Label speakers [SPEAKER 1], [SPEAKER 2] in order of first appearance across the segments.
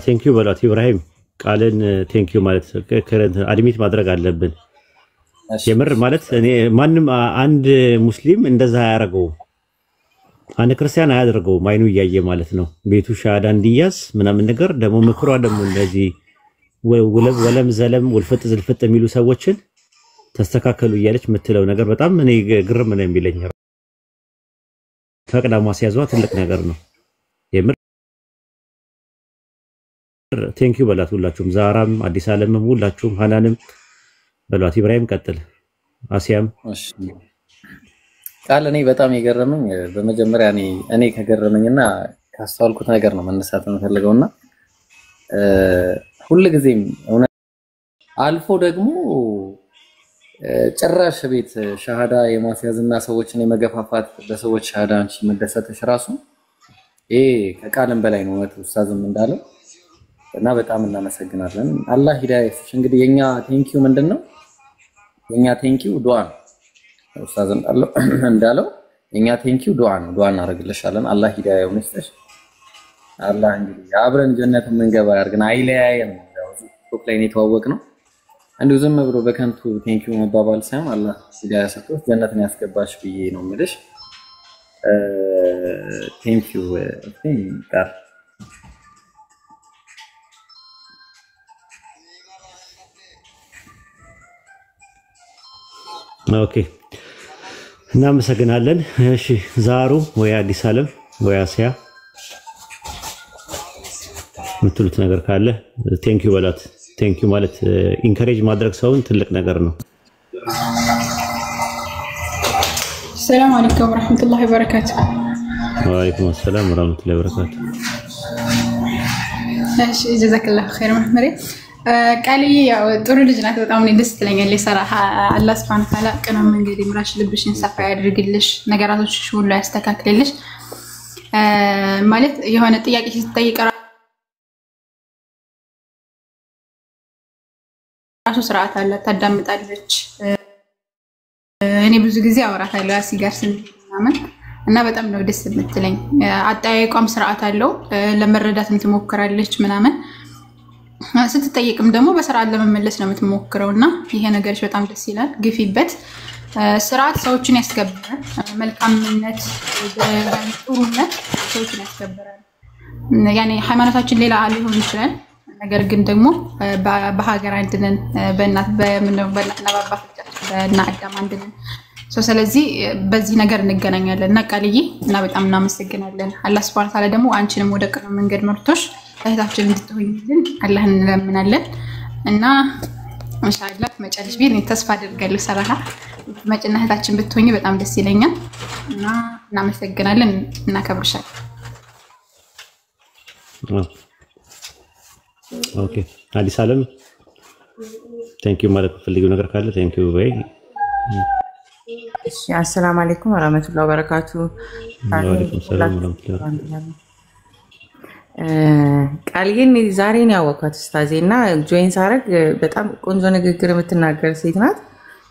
[SPEAKER 1] ቴንክ ዩ በላት ኢብራሂም ቃልን ቴንክ ዩ ማለት አድሚት ማድረግ አለብን የምር ማለት እኔ ማንም አንድ ሙስሊም እንደዛ ያያረገው አንድ ክርስቲያን አያደርገው ማይኑ ያያየ ማለት ነው ቤቱ ሻዳ እንዲያስ ምናምን ነገር ደሞ ምክሯ ደሞ እንደዚህ ወለም ዘለም ወልፈጥ ዝልፈጥ የሚሉ ሰዎችን ተስተካከሉ እያለች ምትለው ነገር በጣም እኔ ግርም ነው የሚለኝ ፈቅዳ ማስያዟ ትልቅ ነገር ነው የምር ቴንክ ዩ በላት ሁላችሁም ዛራም አዲስ ዓለምም ሁላችሁም ሃናንም በሏት ኢብራሂም ቀጥል አሲያም
[SPEAKER 2] ቃል እኔ በጣም የገረመኝ በመጀመሪያ እኔ ከገረመኝና ካስተዋልኩት ነገር ነው መነሳት የምፈልገውና ሁሉ ጊዜም አልፎ ደግሞ ጭራሽ ቤት ሻሃዳ የማስያዝና ሰዎችን የመገፋፋት በሰዎች ሻሃዳ አንቺ መደሰተሽ ራሱ ይሄ ከቃልም በላይ ነው ማለት ኡስታዝም እንዳለው እና በጣም እናመሰግናለን አላህ ሂዳያ ይስጥሽ እንግዲህ የኛ ቴንኪው ምንድነው የኛ ቴንኪው ዱዓ ነው ኡስታዝ እንዳለው የኛ ቴንኪው ዱዓ ነው ዱዓ እናደርግልሻለን አላህ ሂዳያ ይስጥሽ አላህ እንግዲህ አብረን ጀነት የምንገባ ያርግና አይለያየን ያው ሱቅ ላይ ነው የተዋወቅነው አንዱ ዝም ብሎ በከንቱ ቴንኪው መባባል ሳይሆን አላህ ሂዳያ ሰጥቶት ጀነትን ያስገባሽ ብዬ ነው የምልሽ ቴንኪው ቃል
[SPEAKER 1] ኦኬ እናመሰግናለን እሺ ዛሩ ወይ አዲስ ዓለም ወይ አሲያ ምትሉት ነገር ካለ ቴንክ ዩ በላት ቴንክ ዩ ማለት ኢንከሬጅ ማድረግ ሰውን ትልቅ ነገር ነው
[SPEAKER 3] ሰላም አለይኩም ወራህመቱላሂ ወበረካቱ
[SPEAKER 1] ወአለይኩም ሰላም ወራህመቱላሂ ወበረካቱ
[SPEAKER 3] እሺ ጀዛከላሁ ኸይር መህመሬ ቃልዬ ያው ጥሩ ልጅ ናት በጣም ነው ደስ ትለኛለች ሰራህ አላህ Subhanahu Wa Ta'ala ቀንም እንግዲህ ምራሽ ልብሽን ሰፋ ያድርግልሽ ነገራቶችሽ ሁሉ ያስተካክልልሽ ማለት የሆነ ጥያቄ ስትጠይቅ ራሱ ስርዓት አለ ታዳምጣለች እኔ ብዙ ጊዜ አወራታለሁ አሲጋር ስንማመን እና በጣም ነው ደስ የምትለኝ አጣያይቋም ስርዓት አለው ለመረዳት እንትሞክራለች ምናምን ስትጠይቅም ደግሞ በስርዓት ለመመለስ ነው የምትሞክረውና ይሄ ነገርሽ በጣም ደስ ይላል ግፊበት ስርዓት ሰዎችን ያስከብራል መልካምነት ጥሩነት ሰዎችን ያስከብራል ያኔ ሃይማኖታችን ሌላ ሊሆን ይችላል ነገር ግን ደግሞ በሀገር አንድነን በእናት በእናትና በአባቶቻችን በእና አዳም አንድነን ስለዚህ በዚህ ነገር እንገናኛለን እና ቃልዬ እና በጣም እናመሰግናለን አላህ Subhanahu Wa Ta'ala ደግሞ አንቺንም ወደ ቀኑ መንገድ መርቶሽ እህታችን እንድትሆኝልን አላህን እንለምናለን እና ኢንሻአላህ መጨረሻ ቢን ተስፋ አደርጋለሁ ሰራሃ መጨረሻ እህታችን ብትሆኝ በጣም ደስ ይለኛል እና እናመሰግናለን እና ከብርሻለን
[SPEAKER 1] ኦኬ አዲስ ዓለም ቴንክ ዩ ማለት ፈልጊው ነገር ካለ ቴንክ ዩ በይ
[SPEAKER 4] እሺ አሰላሙ አለይኩም ወራህመቱላሂ ወበረካቱ
[SPEAKER 1] ወአለይኩም ሰላም ወራህመቱላሂ
[SPEAKER 4] ቃልዬን ዛሬ ነው ያወቅኳት ኡስታዜና ጆይን ሳረግ በጣም ቆንጆ ንግግር የምትናገር ሴት ናት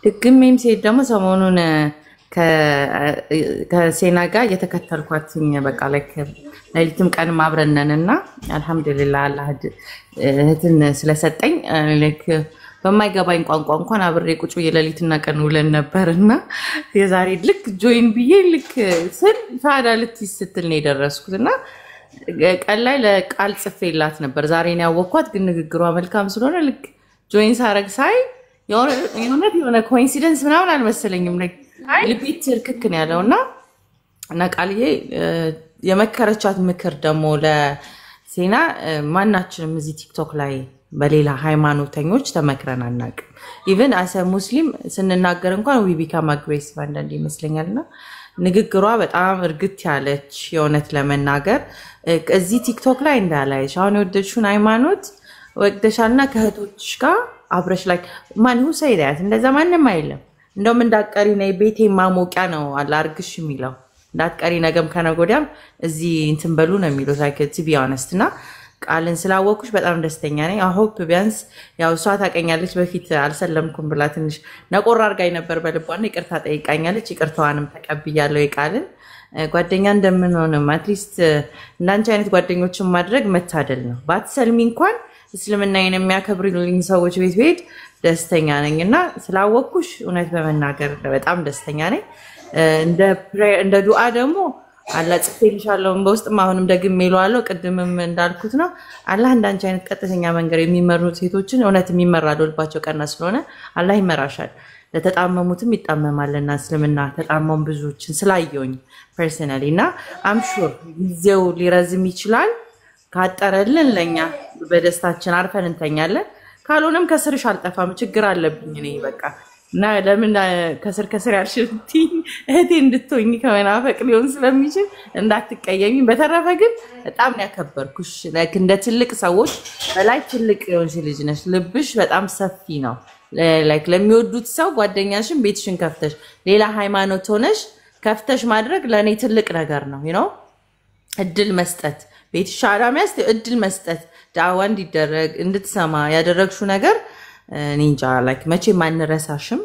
[SPEAKER 4] ድግሜም ሴት ደግሞ ሰሞኑን ከሴና ጋር እየተከተልኳትኝ በቃ ላይክ ለሊትም ቀን ማብረነንና አልহামዱሊላህ አላህ እህትን ስለሰጠኝ ላይክ በማይገባኝ ቋንቋ እንኳን አብሬ ቁጭ የለሊትና ቀን ውለን ነበርና የዛሬ ልክ ጆይን ብዬ ልክ ስል ፋዳ ልትይስ ስትል ነው የደረስኩትና ቀን ላይ ለቃል ጽፌላት ነበር ዛሬ ነው ያወቅኳት ግን ንግግሯ መልካም ስለሆነ ልክ ጆይን ሳረግ ሳይ የሆነ ኮኢንሲደንስ ምናምን አልመሰለኝም ልቤት ትርክክ ነው ያለውና እና ቃልዬ የመከረቻት ምክር ደግሞ ለሴና ማናችንም እዚህ ቲክቶክ ላይ በሌላ ሃይማኖተኞች ተመክረን አናውቅም ኢቭን አሰ ሙስሊም ስንናገር እንኳን ዊ ቢካም አግሬሲቭ አንዳንዴ ይመስለኛልና ንግግሯ በጣም እርግጥ ያለች የሆነት ለመናገር እዚህ ቲክቶክ ላይ እንዳላይሽ አሁን የወደድሽውን ሃይማኖት ወደሻልና ከህቶችሽ ጋር አብረሽ ላይ ማን ሁ ሰይዳት እንደዛ ማንንም አይልም እንደውም እንዳትቀሪ ነይ ቤቴ ማሞቂያ ነው አላርግሽ የሚለው እንዳትቀሪ ነገም ከነጎዲያም እዚህ እንትን በሉ ነው የሚለው ሳይከት ቢ ሆነስትና ቃልን ስላወኩሽ በጣም ደስተኛ ነኝ። አሆፕ ቢያንስ ያው እሷ ታቀኛለች በፊት አልሰለምኩም ብላ ትንሽ ነቆር አርጋይ ነበር በልቧና ይቅርታ ጠይቃኛለች። ይቅርታዋንም ተቀብያለሁ። የቃልን ጓደኛ እንደምንሆንም አትሊስት እንዳንቺ አይነት ጓደኞችን ማድረግ መታደል ነው። ባትሰልሚ እንኳን እስልምናዬን የሚያከብሩልኝ ሰዎች ቤት ቤት ደስተኛ ነኝና ስላወኩሽ እውነት በመናገር በጣም ደስተኛ ነኝ። እንደ ዱዓ ደግሞ አላህ ጽፌልሻለሁ በውስጥ አሁንም ደግሜ እለዋለሁ ቅድምም እንዳልኩት ነው አላህ እንዳንቺ አይነት ቀጥተኛ መንገድ የሚመሩ ሴቶችን እውነት የሚመራሉ ልባቸው ቀና ስለሆነ አላህ ይመራሻል። ለተጣመሙትም ይጣመማልና እስልምና ተጣመሙ ብዙዎችን ስላየውኝ ፐርሰናሊና አም ሹር ጊዜው ሊረዝም ይችላል። ካጠረልን ለኛ በደስታችን አርፈን እንተኛለን። ካልሆነም ከስርሽ አልጠፋም ችግር አለብኝ እኔ በቃ እና ለምን ከስር ያልሽልቲ እህቴ እንድትሆኝ ከመናፈቅ ሊሆን ስለሚችል እንዳትቀየሚ። በተረፈ ግን በጣም ያከበርኩሽ እንደ ትልቅ ሰዎች በላይ ትልቅ የሆንሽ ልጅ ነሽ። ልብሽ በጣም ሰፊ ነው። ለሚወዱት ሰው ጓደኛሽን ቤትሽን ከፍተሽ ሌላ ሃይማኖት ሆነሽ ከፍተሽ ማድረግ ለኔ ትልቅ ነገር ነው። እድል መስጠት ቤትሽ አራሚያስ እድል መስጠት ዳዋ እንዲደረግ እንድትሰማ ያደረግሽው ነገር ኒንጃ መቼም አንረሳሽም።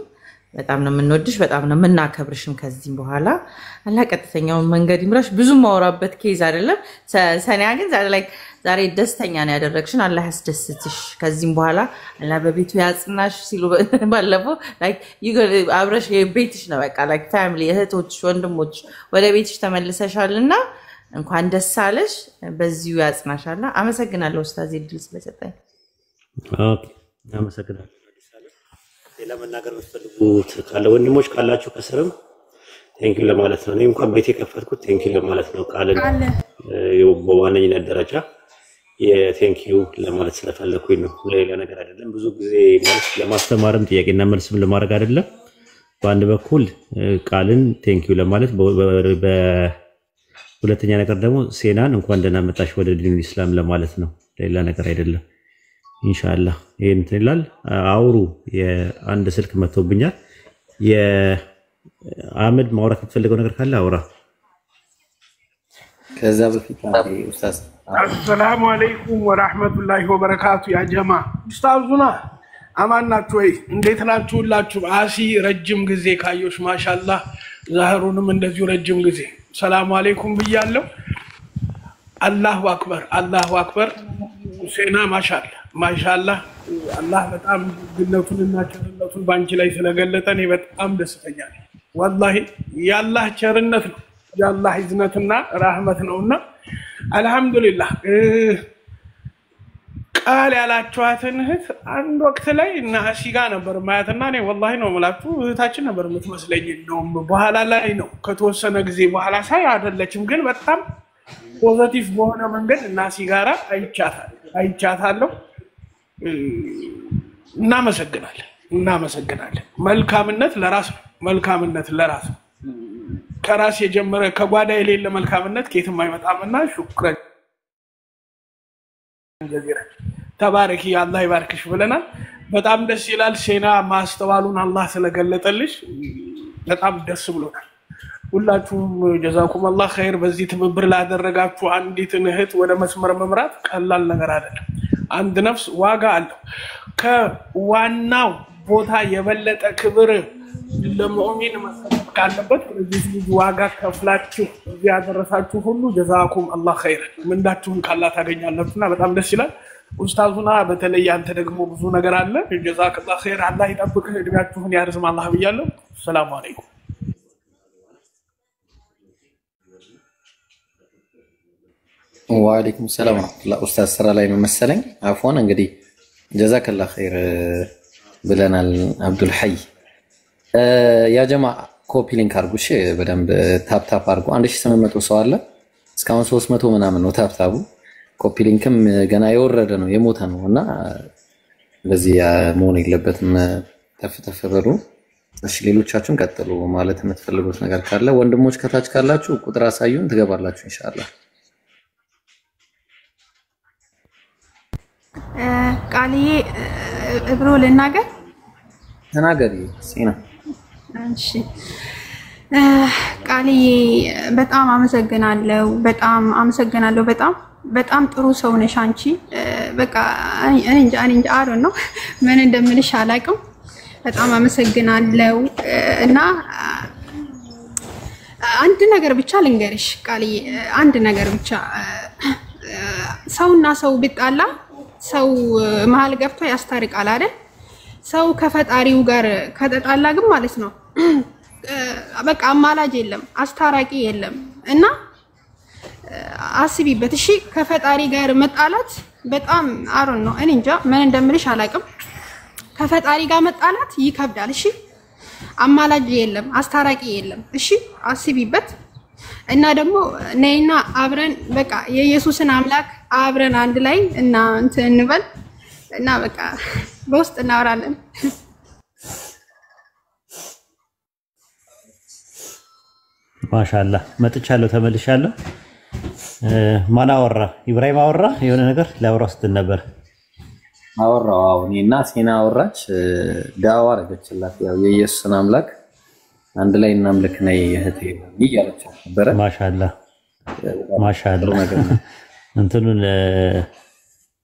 [SPEAKER 4] በጣም ነው የምንወድሽ በጣም ነው የምናከብርሽም። ከዚህም በኋላ አላህ ቀጥተኛውን መንገድ ይምራሽ። ብዙ ማውራበት ኬዝ አይደለም። ሰኒያ ግን ዛሬ ደስተኛ ነው ያደረግሽን። አላህ ያስደስትሽ። ከዚህም በኋላ አላህ በቤቱ ያጽናሽ ሲሉ ባለፈው አብረሽ የቤትሽ ነው በቃ ፋሚሊ እህቶች ወንድሞች ወደ ቤትሽ ተመልሰሻልና እንኳን ደስ አለሽ። በዚሁ ያጽናሻልና አመሰግናለሁ ኡስታዝ እድል ስለሰጠኝ።
[SPEAKER 1] ኦኬ አመሰግናለሁ። ሌላ መናገር የምትፈልጉት ካለ ወንድሞች ካላችሁ ከስርም ቴንኪው ለማለት ነው። እኔ እንኳን ቤት የከፈትኩት ቴንኪው ለማለት ነው። ቃልን በዋነኝነት ደረጃ የቴንኪው ለማለት ስለፈለኩኝ ነው። ሌላ ነገር አይደለም። ብዙ ጊዜ ማለት ለማስተማርም ጥያቄና መልስም ለማድረግ አይደለም። በአንድ በኩል ቃልን ቴንኪው ለማለት በሁለተኛ ነገር ደግሞ ሴናን እንኳን ደህና መጣሽ ወደ ዲኑ ኢስላም ለማለት ነው። ሌላ ነገር አይደለም። ኢንሻአላህ ይሄን ትላል አውሩ። የአንድ ስልክ መጥቶብኛል። የአህመድ ማውራት የምትፈልገው ነገር ካለ አውራ።
[SPEAKER 2] ከዛ በፊት ኡስታዝ
[SPEAKER 5] አሰላሙ አለይኩም ወራህመቱላሂ ወበረካቱ። ያ ጀማ ኡስታዙና አማን ናችሁ ወይ? እንዴት ናችሁ ሁላችሁ? አሲ ረጅም ጊዜ ካዮሽ ማሻአላህ። ዛህሩንም እንደዚሁ ረጅም ጊዜ ሰላም አለይኩም ብያለሁ። አላሁ አክበር አላሁ አክበር። ሴና ማሻአላህ አላህ በጣም ግነቱንና ቸርነቱን ባንቺ ላይ ስለገለጠ እኔ በጣም ደስተኛ ነኝ። ወላሂ ያላህ ቸርነት ነው ያላህ እዝነትና ረህመት ነውና አልহামዱሊላህ። ቃል ያላችኋትን እህት አንድ ወቅት ላይ እና አሲጋ ነበር ማያትና እኔ ወላሂ ነው የምላችሁ እህታችን ነበር የምትመስለኝ። እንደውም በኋላ ላይ ነው ከተወሰነ ጊዜ በኋላ ሳይ አይደለችም፣ ግን በጣም ፖዚቲቭ በሆነ መንገድ እና ሲጋራ አይቻታለሁ። እናመሰግናለን። መልካምነት ለራስ ከራስ የጀመረ ከጓዳ የሌለ መልካምነት ከየትም አይመጣምና ሹክራን ጀዚራ ተባረኪ አላህ ይባርክሽ ብለናል። በጣም ደስ ይላል። ሴና ማስተዋሉን አላህ ስለገለጠልሽ በጣም ደስ ብሎናል። ሁላችሁም ጀዛኩም አላህ ኸይር። በዚህ ትብብር ላደረጋችሁ አንዲት እህት ወደ መስመር መምራት ቀላል ነገር አይደለም። አንድ ነፍስ ዋጋ አለው። ከዋናው ቦታ የበለጠ ክብር ለሙእሚን መሰጠት ካለበት ለዚህ ልጅ ዋጋ ከፍላችሁ እዚህ ያደረሳችሁ ሁሉ ጀዛኩም አላህ ኸይር ምንዳችሁን ካላ ታገኛላችሁና በጣም ደስ ይላል። ኡስታዙና በተለይ አንተ ደግሞ ብዙ ነገር አለ። ጀዛከላህ ኸይር አላህ ይጠብቅህ እድሜያችሁን ያርዝም አላህ ብያለሁ። ሰላም አለይኩም።
[SPEAKER 2] ወአለይኩም ሰላም ወራህመቱላህ። ኡስታዝ ስራ ላይ ነው መሰለኝ። አፍዋን እንግዲህ ጀዛከላህ ኸይር ብለናል። አብዱል ሐይ ያ ጀማ ኮፒ ሊንክ አርጉሽ በደንብ ታፕ አርጉ። 1800 ሰው አለ። እስካሁን 300 ምናምን ነው ታፕታቡ። ኮፒ ሊንክም ገና የወረደ ነው የሞተ ነውና በዚህ መሆን የለበትም። ተፍ በሉ። እሺ ሌሎቻችሁን ቀጥሉ። ማለት የምትፈልጉት ነገር ካለ ወንድሞች ከታች ካላችሁ ቁጥር አሳዩን ትገባላችሁ ኢንሻአላህ።
[SPEAKER 3] ቃልዬ እብሮ ልናገር
[SPEAKER 2] ተናገሪ ሲና።
[SPEAKER 3] እሺ ቃልዬ በጣም አመሰግናለሁ። በጣም ጥሩ ሰው ነሽ አንቺ። በቃ እኔ እንጃ አሮን ነው ምን እንደምልሽ አላውቅም። በጣም አመሰግናለሁ እና አንድ ነገር ብቻ ልንገርሽ ቃልዬ፣ አንድ ነገር ብቻ ሰውና ሰው ቢጣላ ሰው መሀል ገብቶ ያስታርቃል አይደል? ሰው ከፈጣሪው ጋር ከተጣላ ግን ማለት ነው በቃ አማላጅ የለም፣ አስታራቂ የለም። እና አስቢበት እሺ። ከፈጣሪ ጋር መጣላት በጣም አሮን ነው። እኔ እንጃ ምን እንደምልሽ አላውቅም። ከፈጣሪ ጋር መጣላት ይከብዳል። እሺ አማላጅ የለም፣ አስታራቂ የለም። እሺ አስቢበት። እና ደግሞ ነይና አብረን በቃ የኢየሱስን አምላክ አብረን አንድ ላይ እና እንትን እንበል እና በቃ በውስጥ እናወራለን።
[SPEAKER 1] ማሻአላህ መጥቻለሁ፣ ተመልሻለሁ። ማን አወራ? ኢብራሂም አወራ። የሆነ ነገር ላወራ ስትል ነበር።
[SPEAKER 2] አወራው እኔና ሴና አወራች። ዳዋ አረገችላት። ያው የኢየሱስን አምላክ አንድ ላይ እናምልክ ነይ እህቴ እያለች ነበር። ማሻአላህ እንትኑን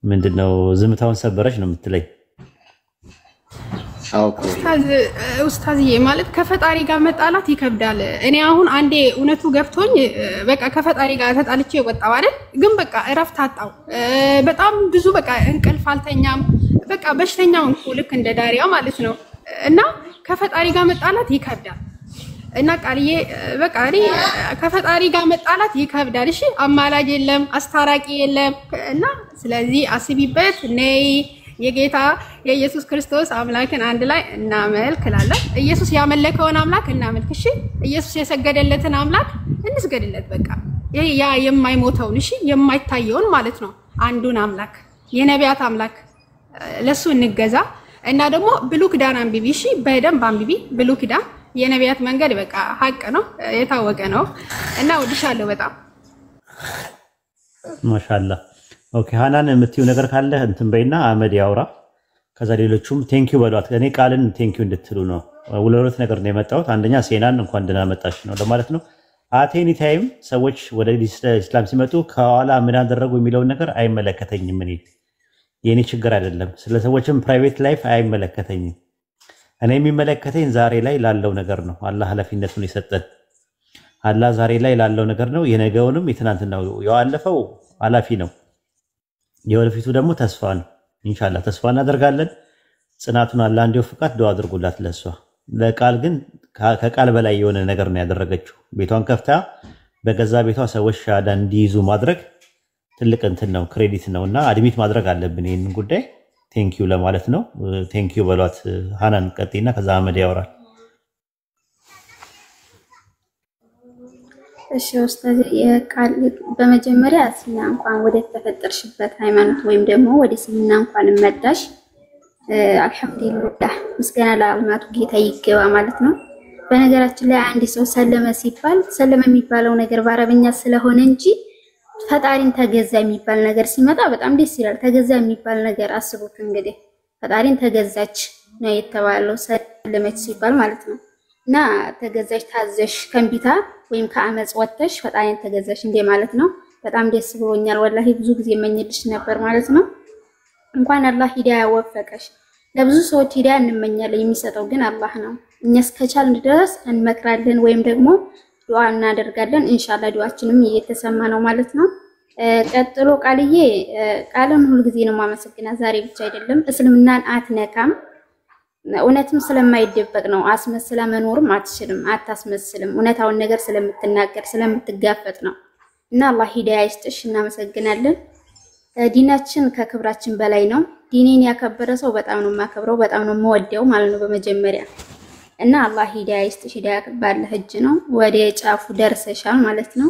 [SPEAKER 2] ምንድነው ዝምታውን ሰበረች ነው የምትለኝ?
[SPEAKER 3] ኡስታዝዬ ማለት ከፈጣሪ ጋር መጣላት ይከብዳል። እኔ አሁን አንዴ እውነቱ ገብቶኝ በቃ ከፈጣሪ ጋር ተጣልቼ ወጣው አይደል? ግን በቃ እረፍት አጣው። በጣም ብዙ በቃ እንቅልፍ አልተኛም። በቃ በሽተኛው እንኩ ልክ እንደ ዳሪያ ማለት ነው። እና ከፈጣሪ ጋር መጣላት ይከብዳል። እና ቃልዬ በቃ እኔ ከፈጣሪ ጋር መጣላት ይከብዳል። እሺ አማላጅ የለም፣ አስታራቂ የለም። እና ስለዚህ አስቢበት። ነይ የጌታ የኢየሱስ ክርስቶስ አምላክን አንድ ላይ እናመልክላለን። ኢየሱስ ያመለከውን አምላክ እናመልክ። እሺ ኢየሱስ የሰገደለትን አምላክ እንስገድለት። በቃ ያ የማይሞተውን እሺ የማይታየውን ማለት ነው አንዱን አምላክ የነቢያት አምላክ ለሱ እንገዛ። እና ደግሞ ብሉይ ኪዳን አንብቢ እሺ፣ በደንብ አንብቢ ብሉይ ኪዳን። የነቢያት መንገድ በቃ ሀቅ ነው፣ የታወቀ ነው። እና ወድሻለሁ በጣም
[SPEAKER 1] ማሻአላህ። ኦኬ ሃናን የምትይው ነገር ካለ እንትን በይና አህመድ ያውራ። ከዛ ሌሎቹም ቴንኪው በሏት። እኔ ቃልን ቴንኪው እንድትሉ ነው። ሁለት ነገር ነው የመጣሁት። አንደኛ ሴናን እንኳን ደህና መጣሽ ነው ለማለት ነው። አቴኒ ታይም ሰዎች ወደ ኢስላም ሲመጡ ከኋላ ምን አደረጉ የሚለውን ነገር አይመለከተኝም። እኔ የኔ ችግር አይደለም። ስለ ሰዎችም ፕራይቬት ላይፍ አይመለከተኝም። እኔ የሚመለከተኝ ዛሬ ላይ ላለው ነገር ነው። አላህ ኃላፊነቱን የሰጠን አላህ ዛሬ ላይ ላለው ነገር ነው። የነገውንም የትናንትናው ያለፈው ኃላፊ ነው። የወደፊቱ ደግሞ ተስፋ ነው። ኢንሻአላህ ተስፋ እናደርጋለን። ጽናቱን አላህ እንዲወፍቃት ዱአ አድርጉላት ለሷ። ለቃል ግን ከቃል በላይ የሆነ ነገር ነው ያደረገችው። ቤቷን ከፍታ በገዛ ቤቷ ሰዎች ሻሃዳ እንዲይዙ ማድረግ ትልቅ እንትን ነው፣ ክሬዲት ነውና አድሚት ማድረግ አለብን ይሄንን ጉዳይ። ቴንኪው ለማለት ነው። ቴንኪው በሏት። ሃናን ቀጥይና ከዛ አህመድ ያወራል።
[SPEAKER 6] እሺ ኡስታዝ የቃል በመጀመሪያ እስልምና እንኳን ወደ ተፈጠርሽበት ሃይማኖት ወይም ደግሞ ወደ እስልምና እንኳን መጣሽ። አልሐምዱሊላህ ምስጋና ለአላህ ጌታ ይገባ ማለት ነው። በነገራችን ላይ አንድ ሰው ሰለመ ሲባል ሰለመ የሚባለው ነገር በአረብኛ ስለሆነ እንጂ ፈጣሪን ተገዛ የሚባል ነገር ሲመጣ በጣም ደስ ይላል። ተገዛ የሚባል ነገር አስቡት እንግዲህ ፈጣሪን ተገዛች ነው የተባለው ሰለመች ሲባል ማለት ነው። እና ተገዛች ታዘሽ ከንቢታ ወይም ከአመጽ ወጥተሽ ፈጣሪን ተገዛሽ እንደ ማለት ነው። በጣም ደስ ብሎኛል ወላሂ ብዙ ጊዜ መኝልሽ ነበር ማለት ነው። እንኳን አላህ ሂዳያ ወፈቀሽ። ለብዙ ሰዎች ሂዳያ እንመኛለን፣ የሚሰጠው ግን አላህ ነው። እኛ እስከቻልን ድረስ እንመክራለን ወይም ደግሞ ዱዓ እናደርጋለን። ኢንሻአላህ ዱዓችንም እየተሰማ ነው ማለት ነው። ቀጥሎ ቃልዬ ቃልን ሁሉ ጊዜ ነው ማመሰግና፣ ዛሬ ብቻ አይደለም። እስልምናን አትነካም። እውነትም ስለማይደበቅ ነው። አስመስላ መኖርም አትችልም፣ አታስመስልም። እውነታውን ነገር ስለምትናገር ስለምትጋፈጥ ነው። እና አላህ ሂዳያ ይስጥሽ። እናመሰግናለን። ዲናችን ከክብራችን በላይ ነው። ዲኔን ያከበረ ሰው በጣም ነው የማከብረው፣ በጣም ነው የምወደው ማለት ነው በመጀመሪያ። እና አላህ ሂዳያ ይስጥሽ። ሂዳያ ባለህ እጅ ነው። ወደ ጫፉ ደርሰሻል ማለት ነው።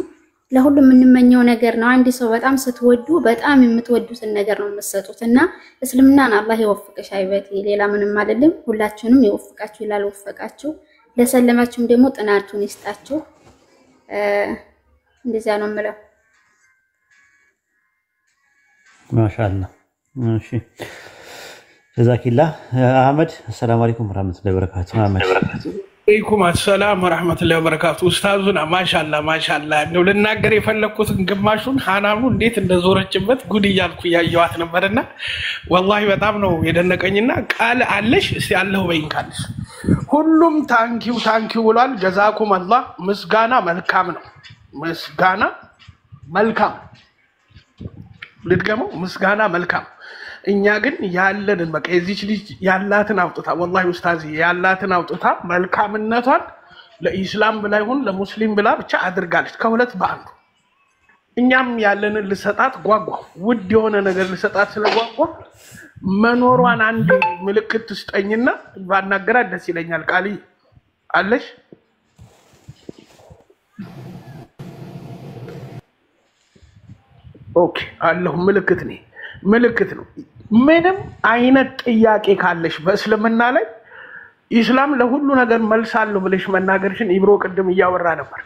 [SPEAKER 6] ለሁሉም የምንመኘው ነገር ነው። አንድ ሰው በጣም ስትወዱ በጣም የምትወዱትን ነገር ነው የምትሰጡት። እና እስልምናን አላህ ይወፍቅሽ አይበቴ፣ ሌላ ምንም አይደለም። ሁላችሁንም ይወፍቃችሁ ይላል፣ ወፍቃችሁ። ለሰለማችሁም ደግሞ ጥናቱን ይስጣችሁ። እንደዛ ነው የምለው።
[SPEAKER 1] ማሻአላህ። እሺ ጀዛኪላህ አህመድ። አሰላሙ አለይኩም ወራህመቱላሂ ወበረካቱ። አህመድ
[SPEAKER 5] ወአለይኩም አሰላም ወራህመቱላሂ ወበረካቱ። ኡስታዙና ማሻአላ እንደው ልናገር የፈለኩትን ግማሹን ሃናኑ እንዴት እንደዞረችበት ጉድ እያልኩ ያየዋት ነበርና ወላሂ በጣም ነው የደነቀኝና ቃል አለሽ እስቲ አላህ በይንካልሽ ሁሉም ታንኪው ብሏል። ጀዛኩም አላህ ምስጋና መልካም ነው። ምስጋና መልካም ልድገመው ምስጋና መልካም እኛ ግን ያለንን በቃ እዚች ልጅ ያላትን አውጥታ ወላሂ ኡስታዝ ያላትን አውጥታ መልካምነቷን ለኢስላም ብላ ይሁን ለሙስሊም ብላ ብቻ አድርጋለች ከሁለት በአንዱ እኛም ያለንን ልሰጣት ጓጓ ውድ የሆነ ነገር ልሰጣት ስለጓጓ መኖሯን አንድ ምልክት ትስጠኝና ባናገራት ደስ ይለኛል። ቃሊ አለሽ ኦኬ አለሁ ምልክት ነው። ምንም አይነት ጥያቄ ካለሽ በእስልምና ላይ ኢስላም ለሁሉ ነገር መልስ አለው ብለሽ መናገርሽን ኢብሮ ቅድም እያወራ ነበር።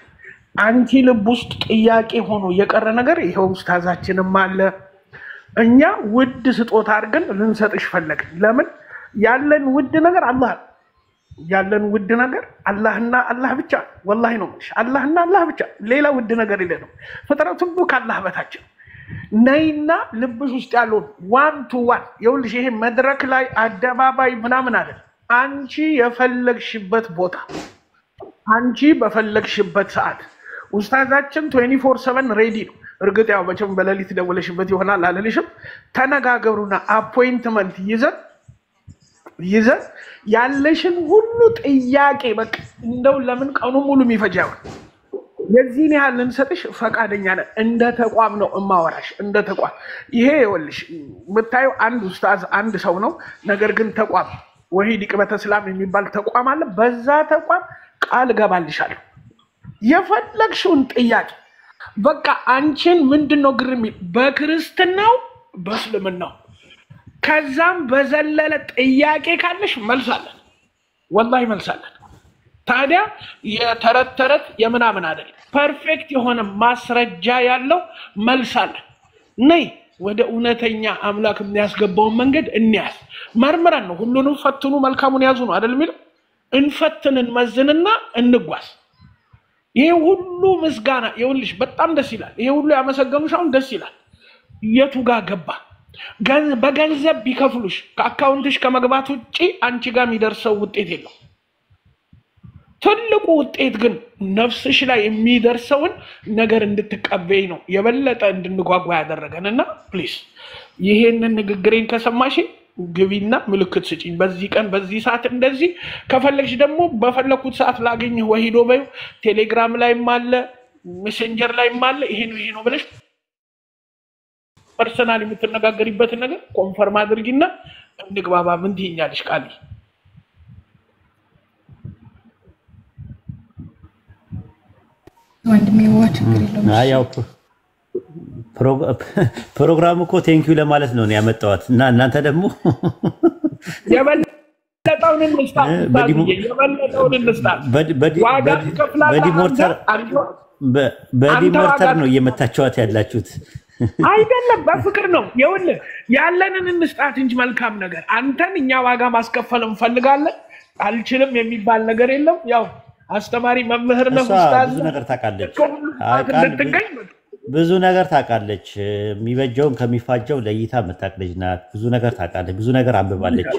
[SPEAKER 5] አንቺ ልብ ውስጥ ጥያቄ ሆኖ የቀረ ነገር ይሄው ኡስታዛችንም አለ። እኛ ውድ ስጦታ አድርገን ልንሰጥሽ ፈለግን። ለምን ያለን ውድ ነገር አላህና አላህ ብቻ ወላሂ ነው ማለት አላህና አላህ ብቻ ሌላ ውድ ነገር የለንም። ፍጥረቱ ሁሉ ከአላህ በታች ነው። ነይና ልብሽ ውስጥ ያለው 1 to 1 ይኸውልሽ ይሄ መድረክ ላይ አደባባይ ምናምን አይደል። አንቺ የፈለግሽበት ቦታ አንቺ በፈለግሽበት ሰዓት ኡስታዛችን 24/7 ሬዲ ነው። እርግጥ ያው በቸም በለሊት ደውለሽበት ይሆናል አላለሽም። ተነጋገሩና አፖይንትመንት ይዘን ያለሽን ሁሉ ጥያቄ በቃ እንደው ለምን ቀኑ ሙሉ የሚፈጃው የዚህን ያህል እንሰጥሽ ፈቃደኛ ነን። እንደ ተቋም ነው እማወራሽ እንደ ተቋም ይሄ ይኸውልሽ የምታየው አንድ ኡስታዝ አንድ ሰው ነው። ነገር ግን ተቋም ወሂድ ኢቅበተ እስላም የሚባል ተቋም አለ። በዛ ተቋም ቃል ገባልሻለሁ የፈለግሽውን ጥያቄ በቃ አንቺን ምንድነው ግርሚ በክርስትናው በእስልምናው ከዛም በዘለለ ጥያቄ ካለሽ መልሳለን ወላሂ መልሳለን። ታዲያ የተረተረት የምናምን አይደል ፐርፌክት የሆነ ማስረጃ ያለው መልሳለን። ነይ ወደ እውነተኛ አምላክ የሚያስገባውን መንገድ እንያዝ። መርምረን ነው ሁሉንም ፈትኑ መልካሙን ያዙ ነው አይደል የሚለው። እንፈትንን መዝንና እንጓዝ። ይሄ ሁሉ ምስጋና ይኸውልሽ በጣም ደስ ይላል። ይሄ ሁሉ ያመሰገኑሽ አሁን ደስ ይላል። የቱ ጋር ገባ? በገንዘብ ቢከፍሉሽ ከአካውንትሽ ከመግባት ውጪ አንቺ ጋር የሚደርሰው ውጤት የለው። ትልቁ ውጤት ግን ነፍስሽ ላይ የሚደርሰውን ነገር እንድትቀበይ ነው የበለጠ እንድንጓጓ ያደረገንና ፕሊዝ ይሄንን ንግግሬን ከሰማሽ ግቢና ምልክት ስጪኝ። በዚህ ቀን በዚህ ሰዓት እንደዚህ ከፈለግሽ ደግሞ በፈለኩት ሰዓት ላገኝህ ወሂዶ በዩ ቴሌግራም ላይም አለ ሜሴንጀር ላይም አለ። ይሄ ነው ብለሽ ፐርሰናል የምትነጋገሪበት ነገር ኮንፈርም አድርጊና እንግባባ። ምን ትይኛለሽ ቃል?
[SPEAKER 3] ወንድሜ ዋች ግሪሎም
[SPEAKER 1] ያው ፕሮግራም እኮ ቴንኪው ለማለት ነው ያመጣዋት እና እናንተ ደግሞ
[SPEAKER 5] የበለጠውን እንስጣት
[SPEAKER 1] በዲሞርተር ነው እየመታችኋት ያላችሁት
[SPEAKER 5] አይደለም በፍቅር ነው። ይኸውልህ ያለንን እንስጣት እንጂ መልካም ነገር አንተን እኛ ዋጋ ማስከፈል እንፈልጋለን አልችልም የሚባል ነገር የለም። ያው አስተማሪ መምህር ነው ኡስታዝ
[SPEAKER 1] ብዙ ነገር ታውቃለች። ብዙ ነገር ታውቃለች። የሚበጀውን ከሚፋጀው ለይታ የምታውቅ ናት። ብዙ ነገር ታውቃለች። ብዙ ነገር አንብባለች።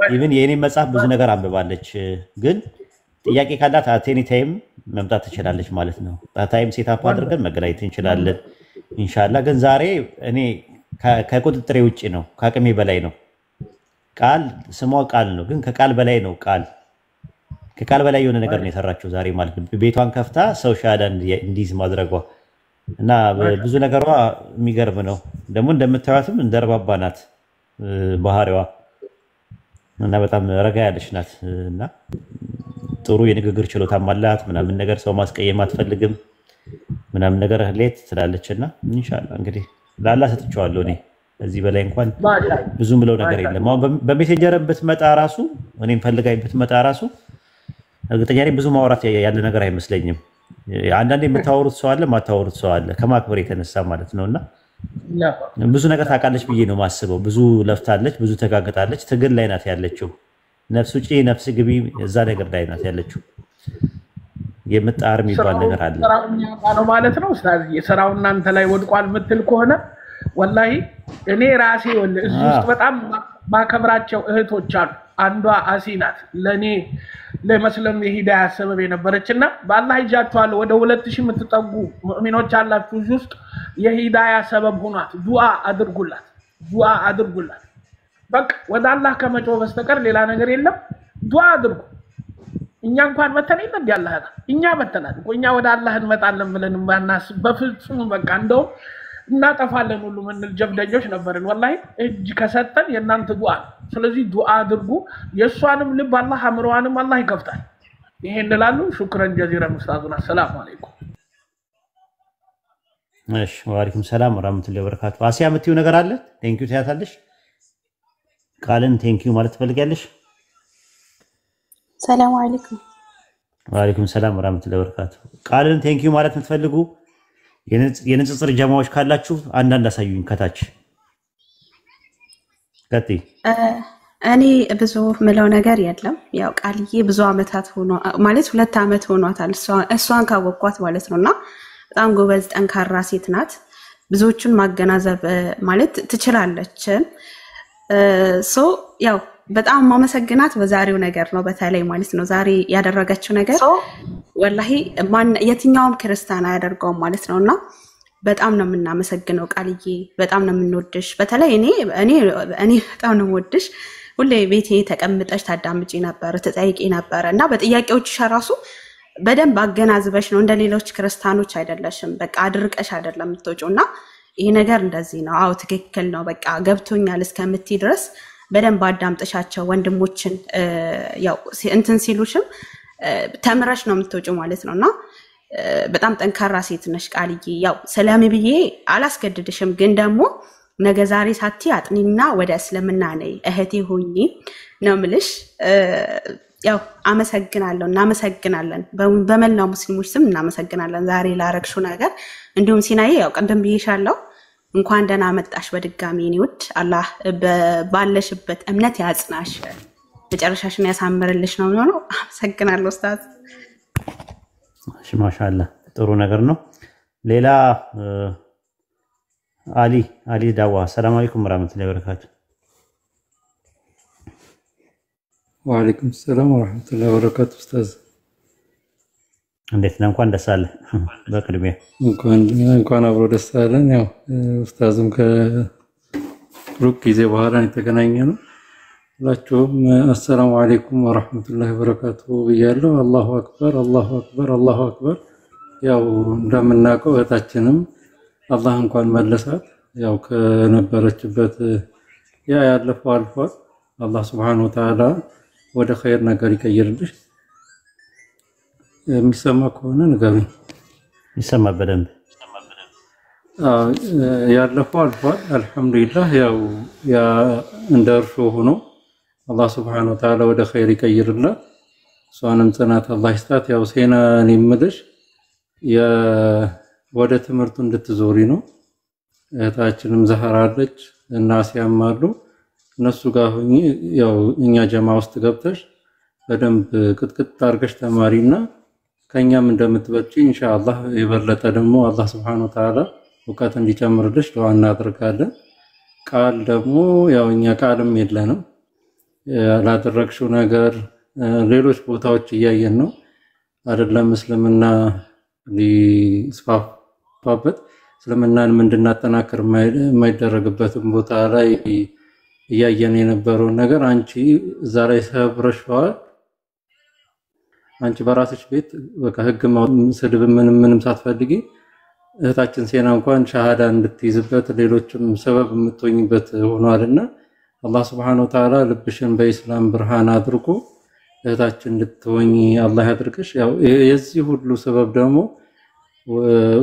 [SPEAKER 1] ኢቭን የኔ መጽሐፍ ብዙ ነገር አንብባለች። ግን ጥያቄ ካላት አቴኒ ታይም መምጣት ትችላለች ማለት ነው። ታይም ሴታፕ አድርገን መገናኘት እንችላለን ኢንሻአላህ። ግን ዛሬ እኔ ከቁጥጥሬ ውጪ ነው፣ ከአቅሜ በላይ ነው። ቃል ስሟ ቃል ነው፣ ግን ከቃል በላይ ነው። ከቃል በላይ የሆነ ነገር ነው የሰራችው ዛሬ ማለት ነው። ቤቷን ከፍታ ሰው ሻዳ እንዲይዝ ማድረጓ እና ብዙ ነገሯ የሚገርም ነው። ደግሞ እንደምታዩትም እንደርባባ ናት ባህሪዋ እና በጣም ረጋ ያለች ናት እና ጥሩ የንግግር ችሎታም አላት ምናምን ነገር ሰው ማስቀየም አትፈልግም ምናምን ነገር ሌት ትላለችና ኢንሻአላህ እንግዲህ ለአላህ ሰጥቼዋለሁ። እኔ እዚህ በላይ እንኳን ብዙም ብለው ነገር የለም። አሁን በሜሴንጀር ብትመጣ ራሱ እኔም ፈልጋኝ ብትመጣ ራሱ እርግጠኛ ነኝ ብዙ ማውራት ያለ ነገር አይመስለኝም። አንዳንዴ የምታወሩት ሰው አለ ማታወሩት ሰው አለ ከማክበር የተነሳ ማለት ነውና ብዙ ነገር ታውቃለች ብዬ ነው ማስበው። ብዙ ለፍታለች፣ ብዙ ተጋግጣለች። ትግል ላይ ናት ያለችው። ነፍስ ውጪ ነፍስ ግቢ እዛ ነገር ላይ ናት ያለችው የምጣር የሚባል ነገር አለ።
[SPEAKER 5] ስራው ማለት ነው ኡስታዝ የስራው እናንተ ላይ ወድቋል ምትል ከሆነ ወላሂ እኔ ራሴ እዚህ ውስጥ በጣም ማከብራቸው እህቶች አሉ። አንዷ አሲናት ለኔ ለመስለም የሂዳያ ሰበብ የነበረችና በአላህ ይጃቸዋለሁ ወደ 2000 የምትጠጉ ሙእሚኖች አላችሁ እዚህ ውስጥ የሂዳያ ሰበብ ሆኗት ዱዓ አድርጉላት በቃ ወደ አላህ ከመጮህ በስተቀር ሌላ ነገር የለም። ዱዓ አድርጉ። እኛ እንኳን መተነኝ እንደ አላህ እኛ መተናል እኛ ወደ አላህ እንመጣለን ብለን ማናስ በፍጹም በቃ እንደው እናጠፋለን ሁሉ ምን ጀብደኞች ነበርን ወላሂ እጅ ከሰጠን የናንተ ዱዓ። ስለዚህ ዱዓ አድርጉ። የሷንም ልብ አላህ አምሮዋንም አላህ ይከፍታል። ይሄን እንላሉ። ሹክራን ጀዚራ ኡስታዙና ሰላም አለይኩም።
[SPEAKER 1] እሺ ወአለይኩም ሰላም ወራህመቱላሂ ወበረካቱ። አሲያ የምትይው ነገር አለ? ቴንኪው ትያታለሽ? ቃልን ቴንኪው ማለት ትፈልጊያለሽ?
[SPEAKER 7] ሰላም አለይኩም።
[SPEAKER 1] ወአለይኩም ሰላም ወራህመቱላሂ ወበረካቱ። ቃልን ቴንኪው ማለት የምትፈልጉ የንጽጽር ጀማዎች ካላችሁ አንዳንድ አሳዩኝ ከታች። ቀጥይ።
[SPEAKER 7] እኔ ብዙ ምለው ነገር የለም። ያው ቃልዬ ብዙ አመታት ሆኖ ማለት 2 አመት ሆኗታል እሷን ካወቅኳት ማለት ነውና በጣም ጎበዝ ጠንካራ ሴት ናት። ብዙዎቹን ማገናዘብ ማለት ትችላለች። ያው በጣም ማመሰግናት በዛሬው ነገር ነው በተለይ ማለት ነው። ዛሬ ያደረገችው ነገር ወላሂ የትኛውም ክርስቲያን አያደርገውም ማለት ነውና በጣም ነው የምናመሰግነው ቃልዬ። በጣም ነው የምንወድሽ። በተለይ እኔ በጣም ነው የምወድሽ። ሁሌ ቤቴ ተቀምጠሽ ታዳምጪ ነበር፣ ተጠይቂ ነበር እና በጥያቄዎችሽ ራሱ በደንብ አገናዝበሽ ነው እንደሌሎች ክርስቲያኖች አይደለሽም። በቃ አድርቀሽ አይደለም የምትወጪውና ይሄ ነገር እንደዚህ ነው። አዎ ትክክል ነው በቃ ገብቶኛል እስከምትይ ድረስ በደንብ አዳምጥሻቸው ወንድሞችን ያው እንትን ሲሉሽም ተምረሽ ነው የምትወጪው ማለት ነውና በጣም ጠንካራ ሴት ነሽ ቃልዬ። ያው ሰላም ብዬ አላስገድድሽም፣ ግን ደግሞ ነገ ዛሬ ሳቲ አጥኒና ወደ እስልምና ነይ እህቴ ሆኚ ነው ምልሽ። ያው አመሰግናለሁ። እናመሰግናለን በመላው ሙስሊሞች ስም እናመሰግናለን ዛሬ ላረግሽው ነገር። እንዲሁም ሲናዬ ያው ቀደም ብዬሻለሁ እንኳን ደህና መጣሽ በድጋሚ እኔ ውድ። አላህ ባለሽበት እምነት ያጽናሽ፣ መጨረሻሽን ያሳምርልሽ ነው የሚሆነው። አመሰግናለሁ ኡስታዝ።
[SPEAKER 1] እሺ ማሻአላህ ጥሩ ነገር ነው። ሌላ አሊ ዳዋ ሰላም አለይኩም ወራህመቱላሂ ወበረካቱ።
[SPEAKER 8] ወአለይኩም ሰላም ወራህመቱላሂ ወበረካቱ። ኡስታዝ
[SPEAKER 1] እንዴት ነው? እንኳን ደስ አለ። በቅድሚያ
[SPEAKER 8] እንኳን አብሮ ደስ አለን። ያው ኡስታዝም ከሩቅ ጊዜ በኋላ የተገናኘ ነው። ሁላችሁም አሰላሙ አለይኩም ወራህመቱላሂ ወበረካቱ ብያለሁ። አላሁ አክበር አላሁ አክበር አላሁ አክበር። ያው እንደምናውቀው እህታችንም አላህ እንኳን መለሳት። ያው ከነበረችበት ያለፈው አልፏል። አላህ Subhanahu Wa Ta'ala ወደ ኸይር ነገር ይቀይርልሽ። የሚሰማ ከሆነ ንገሩኝ።
[SPEAKER 1] ይሰማ በደንብ።
[SPEAKER 8] ያለፈው አልፏል አልহামዱሊላህ። ያው ያ እንደርሾ ሆኖ አላህ Subhanahu Wa Ta'ala ወደ ኸይር ይቀይርላት። ሷንም ጽናት አላህ ይስጣት። ያው ሴናን ይምልሽ ወደ ትምህርቱ እንድትዞሪ ነው። እህታችንም ዘህራ አለች እና ሲያማሉ እነሱ ጋር ሆኜ ያው እኛ ጀማ ውስጥ ገብተሽ በደንብ ቅጥቅጥ አርገሽ ተማሪና ከኛም እንደምትበጪ ኢንሻአላህ የበለጠ ደግሞ አላህ Subhanahu Wa Ta'ala ወቃት እንዲጨምርልሽ ዱዓ እናደርጋለን። ቃል ደግሞ ያው እኛ ቃልም የለንም። ያላደረግሽው ነገር ሌሎች ቦታዎች እያየን ነው አይደለም እስልምና ሊስፋፋበት እስልምናን እንድናጠናክር የማይደረግበትም ቦታ ላይ እያየን የነበረው ነገር አንቺ እዛ ላይ ሰብረሽዋል። አንቺ በራስሽ ቤት በቃ ህግ ስድብ ምንም ሳትፈልጊ እህታችን ሴና እንኳን ሻሃዳ እንድትይዝበት ሌሎችም ሰበብ የምትሆኝበት ሆኗልና አላህ Subhanahu Wa Ta'ala ልብሽን በእስላም ብርሃን አድርጎ እህታችን እንድትሆኚ አላህ ያድርግሽ። ያው የዚህ ሁሉ ሰበብ ደግሞ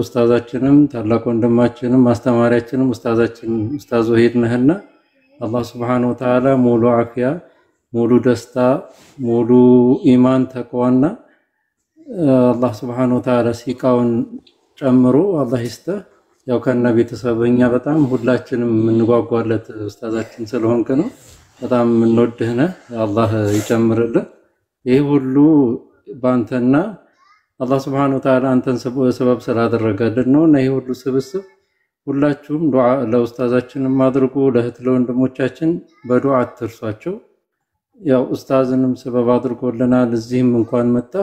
[SPEAKER 8] ኡስታዛችንም ታላቅ ወንድማችንም አስተማሪያችንም ኡስታዝ ወሂድ ነህና አላህ Subhanahu Wa Ta'ala ሙሉ አፊያ ሙሉ ደስታ ሙሉ ኢማን ተቅዋና አላህ Subhanahu Wa Ta'ala ሲቃውን ጨምሮ አላህ ይስተ። ያው ከነ ቤተሰብኛ በጣም ሁላችንም እንጓጓለት ኡስታዛችን ስለሆንክ ነው። በጣም እንወድህ ነህ። አላህ ይጨምርልህ። ይሄ ሁሉ ባንተና አላህ Subhanahu Wa Ta'ala አንተን ሰበብ ስላደረገልን ነውና ይሄ ሁሉ ስብስብ ሁላችሁም ዱዓ ለኡስታዛችንም አድርጉ ለእህት ለወንድሞቻችን በዱዓ አትርሷቸው ያው ኡስታዝንም ሰበብ አድርጎልናል እዚህም እንኳን መጣ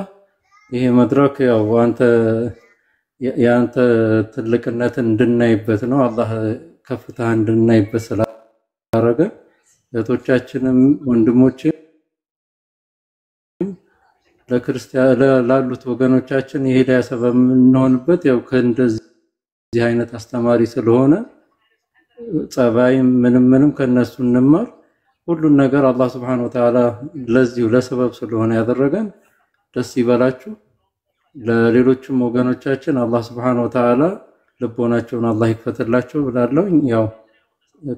[SPEAKER 8] ይሄ መድረክ ያው ያንተ ትልቅነትን እንድናይበት ነው አላህ ከፍታ እንድናይበት ስላደረገ እህቶቻችንም ወንድሞቼ ለክርስቲያን ላሉት ወገኖቻችን የሂዳያ ሰበብ እንሆንበት ያው ከእንደዚህ አይነት አስተማሪ ስለሆነ ጸባይም ምንም ከነሱ እንማር ሁሉን ነገር አላህ Subhanahu Wa Ta'ala ለዚሁ ለሰበብ ስለሆነ ያደረገን ደስ ይበላችሁ ለሌሎችም ወገኖቻችን አላህ Subhanahu Wa Ta'ala ልቦናቸውን አላህ ይክፈትላቸው ብላለሁ ያው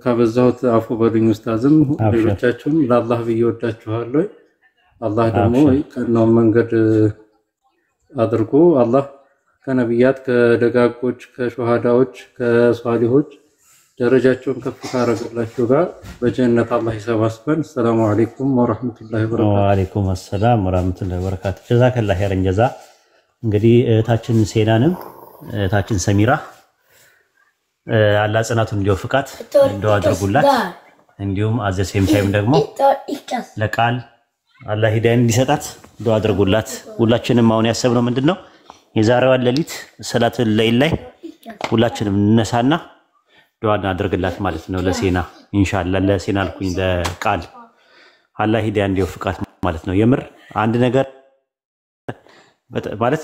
[SPEAKER 8] ካበዛሁት አፉ በሉኝ ኡስታዝም ሌሎቻችሁም ለአላህ ብዬወዳችኋለሁ አላህ ደግሞ ቀናው መንገድ አድርጎ አላህ ከነቢያት ከደጋጎች ከሹሃዳዎች ከሷሊሆች ደረጃቸውን ከፍ ካረገላቸው ጋር በጀነት አላህ ይሰባስበን ሰላም አለይኩም ወራህመቱላሂ ወበረካቱ
[SPEAKER 1] ወአለይኩም ሰላም ወራህመቱላሂ ወበረካቱ ጀዛከላህ ኸይረን ጀዛ እንግዲህ እህታችን ሴናንም እህታችን ሰሚራ አላህ ጽናቱን እንዲወፍቃት እንደው አድርጉላት እንዲሁም አዘሴም ታይም ደግሞ ለቃል አላህ ሂዳያን እንዲሰጣት እንደው አድርጉላት ሁላችንም አሁን ያሰብነው ምንድነው የዛሬዋ ሌሊት ሰላቱል ለይል ላይ ሁላችንም እንነሳና ዱዓ እናድርግላት ማለት ነው ለሴና ኢንሻአላህ ለሴና አልኩኝ ለቃል አላህ ሂዳያ እንዲወፍቃት ማለት ነው የምር አንድ ነገር ማለት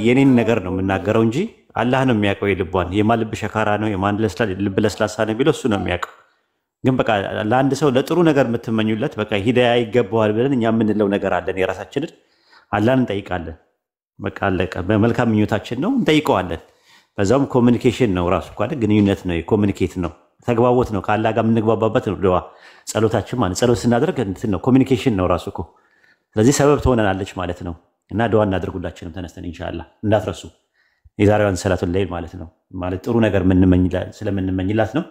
[SPEAKER 1] የኔን ነገር ነው የምናገረው እንጂ አላህ ነው የሚያውቀው የልቧን የማልብ ሸካራ ነው የማን ልብ ለስላሳ ነው ቢለው እሱ ነው የሚያውቀው ግን በቃ ለአንድ ሰው ለጥሩ ነገር የምትመኙለት በቃ ሂዳያ ይገባዋል ብለን እኛ የምንለው ነገር አለን የራሳችንን አላህን እንጠይቃለን በቃ አለቀ በመልካም ምኞታችን ነው እንጠይቀዋለን በዛም ኮሙኒኬሽን ነው ራሱ እንኳን ግንኙነት ነው ኮሙኒኬት ነው ተግባቦት ነው ከአላህ ጋር የምንግባባበት ነው ዱዓ ጸሎታችን ማለት ጸሎት ስናደርግ እንትን ነው ኮሙኒኬሽን ነው ራሱ እኮ ስለዚህ ሰበብ ትሆነናለች ማለት ነው እና ዱዓ እናድርጉላችንም ተነስተን ኢንሻአላህ እንዳትረሱ የዛሬዋን ሰላቱል ለይል ማለት ነው ማለት ጥሩ ነገር ስለምንመኝላት ነው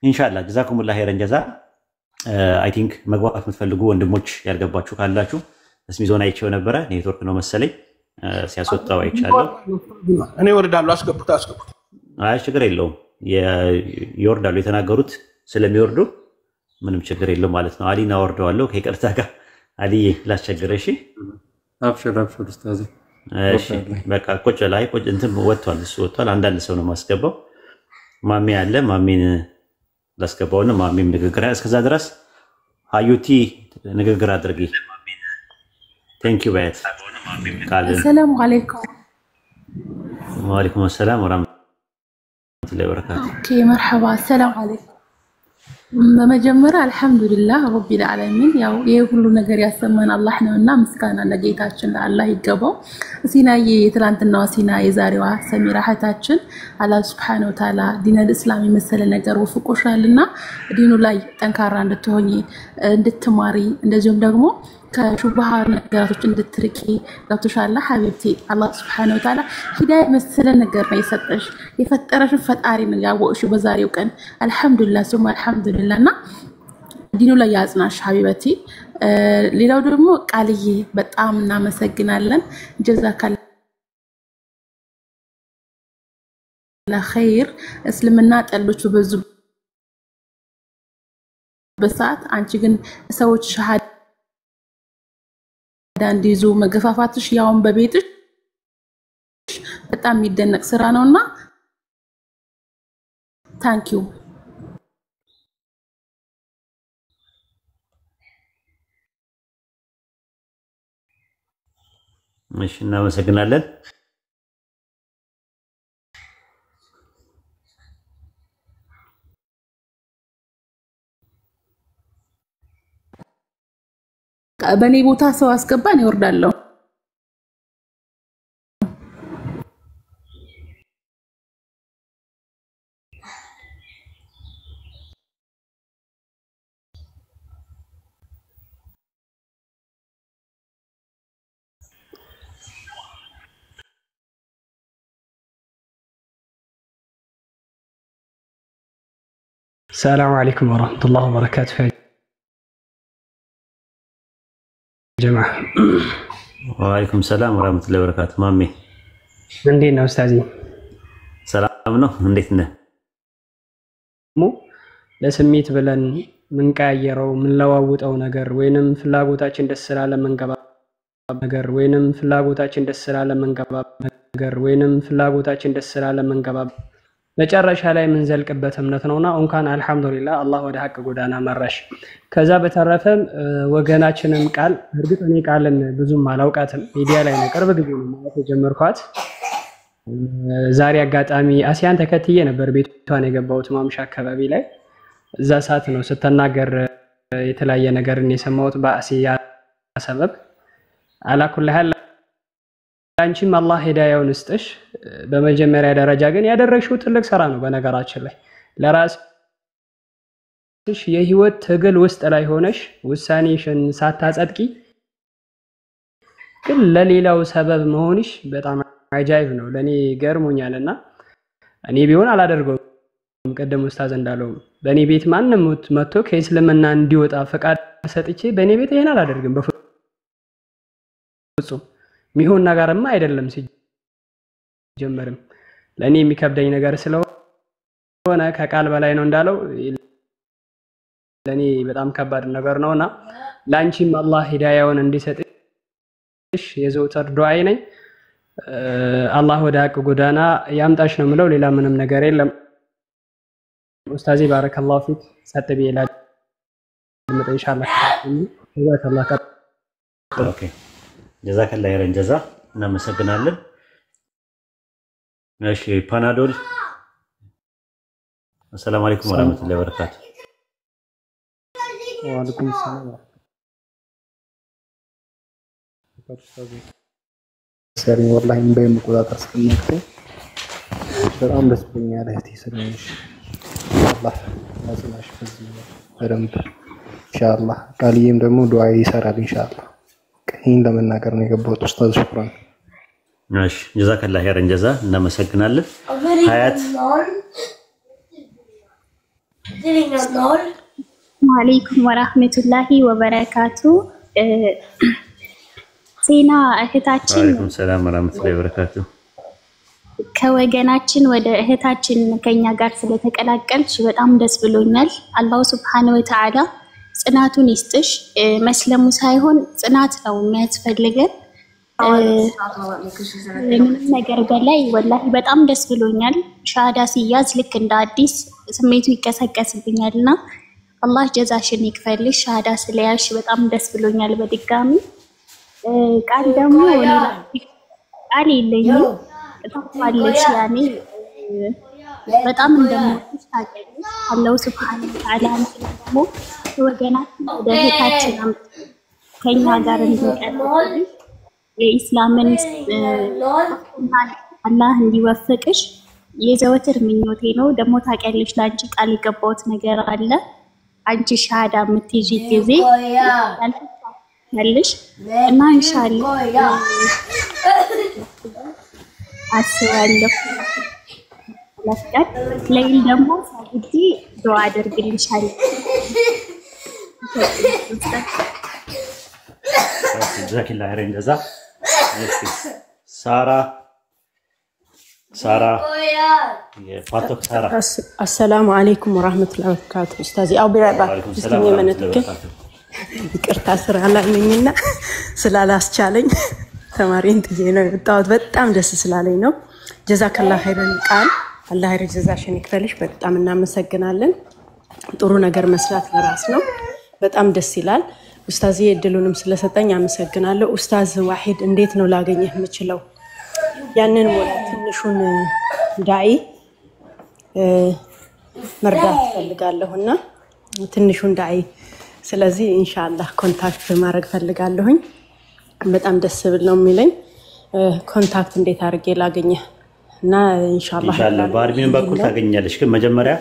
[SPEAKER 1] ኢንሻአላህ ጀዛኩሙላህ ኸይረን ጀዛ አይ ቲንክ መግባባት የምትፈልጉ ወንድሞች ያልገባችሁ ካላችሁ እስሚ ዞን አይቼው ነበረ ኔትወርክ ነው መሰለኝ ሲያስወጣው አይቻለሁ
[SPEAKER 5] እኔ ወርዳለሁ አስገቡት
[SPEAKER 1] አይ ችግር የለውም ይወርዳሉ የተናገሩት ስለሚወርዱ ምንም ችግር የለውም ማለት ነው አሊና ወርደዋለሁ ከይቅርታ ጋር አሊዬ ላስቸግረሽ
[SPEAKER 8] አብሽር ኡስታዝ
[SPEAKER 1] እሺ በቃ ቁጭ ላይ ቁጭ እንትን ወጥቷል እሱ ወጥቷል አንዳንድ ሰው ነው ማስገባው ማሚ ያለ ማሚን ላስገባውና ማሚም ንግግር እስከዛ ድረስ አዩቲ ንግግር አድርጊ ቴንክ ዩ ባይት
[SPEAKER 9] السلام عليكم
[SPEAKER 1] وعليكم السلام ورحمة الله وبركاته
[SPEAKER 9] اوكي مرحبا السلام عليكم በመጀመሪያ አልহামዱሊላህ ረቢል ዓለሚን ያው የሁሉ ነገር ያሰማን አላህ ነውና ምስጋና ለጌታችን ለአላህ ይገባው ሲናዬ የትላንትናው ሲና የዛሬዋ ሰሚራ ሀታችን አላህ Subhanahu Wa Ta'ala ዲነል እስላም የመሰለ ነገር ወፍቆሻልና ዲኑ ላይ ጠንካራ እንድትሆኚ እንድትማሪ እንደዚሁም ደግሞ ከሹብሃ ነገራቶች እንድትርቂ ገብቶሻል ሐቢብቲ አላህ Subhanahu Wa Ta'ala ሂዳያ መሰለ ነገር ነው የሰጠሽ የፈጠረሽ ፈጣሪ ነው ያወቅሽ በዛሬው ቀን አልহামዱሊላህ ሱማ አልহামዱሊላህና ዲኑ ላይ ያጽናሽ ሐቢበቲ ሌላው ደግሞ ቃልዬ በጣም እናመሰግናለን ጀዛካላ ለኸይር እስልምና ጠሎች በዙ በሰዓት አንቺ ግን ሰዎች ሸሃዳ እንዲይዙ መገፋፋትሽ ያውን በቤትሽ በጣም የሚደነቅ ስራ ነውና ታንኪዩ
[SPEAKER 1] እሺ እናመሰግናለን
[SPEAKER 9] በኔ ቦታ ሰው አስገባን ይወርዳለሁ
[SPEAKER 10] السلام عليكم ورحمة الله وبركاته يا جماعة
[SPEAKER 1] ወአለይኩም ሰላም ወራህመቱላሂ ወበረካቱ። ማሜ
[SPEAKER 10] እንዴት ነው ኡስታዚ?
[SPEAKER 1] ሰላም ነው? እንዴት ነህ?
[SPEAKER 10] ለስሜት ብለን ምንቀያየረው ምንለዋውጠው ነገር ወይንም ፍላጎታችን ደስ ስላለ መንገባ ነገር ወይንም ፍላጎታችን ደስ ስላለ መንገባ ነገር ወይንም ፍላጎታችን ደስ ስላለ መንገባ መጨረሻ ላይ የምንዘልቅበት እምነት ነውና እንኳን አልহামዱሊላህ አላህ ወደ ሐቅ ጎዳና መራሽ። ከዛ በተረፈ ወገናችንን ቃል እርግጥ እኔ ቃልን ብዙም አላውቃትም ሚዲያ ላይ ነው ቅርብ ጊዜ ነው ማለት የጀመርኳት። ዛሬ አጋጣሚ አሲያን ተከትዬ ነበር ቤቷን የገባሁት ማምሻ አካባቢ ላይ እዛ ሰዓት ነው ስትናገር የተለያየ ነገርን የሰማሁት በአሲያ ሰበብ አላኩልሃል አንቺም አላህ ሂዳያውን ይስጥሽ። በመጀመሪያ ደረጃ ግን ያደረግሽው ትልቅ ስራ ነው። በነገራችን ላይ ለራስሽ የህይወት ትግል ውስጥ ላይ ሆነሽ ውሳኔሽን ሳታጸድቂ ግን ለሌላው ሰበብ መሆንሽ በጣም አጃይብ ነው። ለኔ ገርሞኛልና እኔ ቢሆን አላደርገውም። ቀደም ኡስታዝ እንዳለው በኔ ቤት ማንንም መጥቶ ከእስልምና እንዲወጣ ፈቃድ ሰጥቼ በኔ ቤት ይሄን አላደርግም በፍጹም። ሚሆን ነገርማ አይደለም ሲጀመርም ለኔ የሚከብደኝ ነገር ስለሆነ ከቃል በላይ ነው እንዳለው ለኔ በጣም ከባድ ነገር ነውና ላንቺም አላህ ሂዳያውን እንዲሰጥሽ የዘውትር ዱዓዬ ነኝ። አላህ ወደ ሐቅ ጎዳና ያምጣሽ ነው ምለው ሌላ ምንም ነገር የለም። ኡስታዚ ባረከላሁ ፊክ ሰጥቢ ይላል ኢንሻአላህ ጀዛከላህ ኸይር።
[SPEAKER 1] ኦኬ ጀዛከላህ ኸይረን ጀዛ እናመሰግናለን። እሺ ፓናዶል አሰላሙ አለይኩም ወራህመቱላሂ ወበረካቱ።
[SPEAKER 11] ወአለይኩም ሰላም ሰሪ ወላሂ በመቆጣጠር ስለሚያቅተኝ በጣም ደስ ብሎኛል እህቴ ስለሆንሽ አላህ ያጽናሽ በዚህ በደንብ ኢንሻአላህ። ቃልዬም ደግሞ ዱዓ ይሰራል ኢንሻአላህ። ይሄን ለመናገር ነው የገባሁት ኡስታዝ ሹክራን።
[SPEAKER 1] እሺ ጀዛከላህ ኸይረን ጀዛ እናመሰግናለን። ሀያት
[SPEAKER 6] ወአለይኩም ወራህመቱላሂ ወበረካቱ። ዜና እህታችን
[SPEAKER 1] ወአለይኩም ሰላም ወራህመቱላሂ ወበረካቱ
[SPEAKER 6] ከወገናችን ወደ እህታችን ከኛ ጋር ስለተቀላቀልሽ በጣም ደስ ብሎኛል። አላሁ ሱብሓነሁ ወተዓላ ጽናቱን ይስጥሽ። መስለሙ ሳይሆን ጽናት ነው የሚያስፈልገን። ምንም ነገር በላይ ወላሂ በጣም ደስ ብሎኛል። ሻሃዳ ሲያዝ ልክ እንደ አዲስ ስሜቱ ይቀሰቀስብኛልና አላህ ጀዛሽን ይክፈልሽ። ሻሃዳ ስለያዝሽ በጣም ደስ ብሎኛል በድጋሚ። ቃል ደግሞ ቃል የለኝም ተጣጣለሽ ያኔ በጣም እንደምወድሽ ታውቂያለሽ። አላሁ ሱብሓነሁ ወተዓላ አንቺ ደግሞ ወገናችን ወደ እህታችን ከኛ ጋር እንዲቀርብ የኢስላምን አላህ እንዲወፍቅሽ የዘወትር ምኞቴ ነው። ደግሞ ታውቂያለሽ ላንቺ ቃል የገባሁት ነገር አለ። አንቺ ሻሃዳ የምትይዢ ጊዜ ያልሽ እና ኢንሻአላህ አስባለሁ ለፍቀት ለይል ደግሞ ሳግዲ ዱዓ አድርግልሻለሁ።
[SPEAKER 1] ጀዛከላህ ኸይረን ጀዛ። ሳራ የፓቶክ ሳራ
[SPEAKER 12] አሰላሙ አለይኩም ወራህመቱላሂ ወበረካቱ። ኡስታዚ አው ቢራባ እስኪ መንተከ ይቅርታ ስራ ላይ ነኝና ስላላስቻለኝ ተማሪን ጥዬ ነው የወጣሁት። በጣም ደስ ስላለኝ ነው። ጀዛከላህ ኸይረን ቃል አላህ ይርዘዛሽን ይክፈልሽ። በጣም እናመሰግናለን። ጥሩ ነገር መስራት ለራስ ነው። በጣም ደስ ይላል። ኡስታዚ እድሉንም ስለሰጠኝ አመሰግናለሁ። ኡስታዝ ዋሂድ እንዴት ነው ላገኘህ የምችለው? ያንን ወላ ትንሹን ዳኢ መርዳት ፈልጋለሁና ትንሹን ዳኢ ስለዚህ ኢንሻአላህ ኮንታክት ማድረግ ፈልጋለሁኝ። በጣም ደስ ብል ነው የሚለኝ። ኮንታክት እንዴት አድርጌ ላገኘህ እና ኢንሻአላህ
[SPEAKER 1] በአድሚን በኩል ታገኛለሽ። ግን መጀመሪያ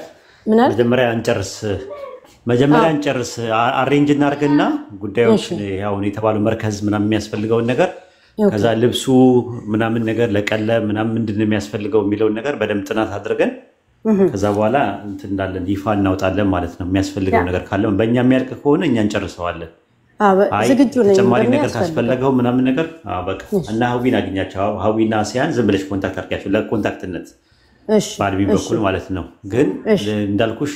[SPEAKER 1] እንጨርስ አሬንጅ እናድርግና ጉዳዮች ያው የተባለው መርከዝ ምናምን የሚያስፈልገውን ነገር ከዛ ልብሱ ምናምን ነገር ለቀለብ ምናምን ምንድነው የሚያስፈልገው የሚለውን ነገር በደንብ ጥናት አድርገን ከዛ በኋላ እንትን እንዳለን ይፋ እናውጣለን ማለት ነው። የሚያስፈልገው ነገር ካለ በእኛ የሚያልቅ ከሆነ እኛ እንጨርሰዋለን።
[SPEAKER 12] ዝግጁ ነኝ
[SPEAKER 1] ተጨማሪ ነገር ካስፈለገው ምናምን ነገር በቃ እና ሀዊን አግኛቸው ሀዊና ሲያን ዝም ብለሽ ኮንታክት አድርጊያቸው ለኮንታክትነት ባልቢ በኩል ማለት ነው ግን እንዳልኩሽ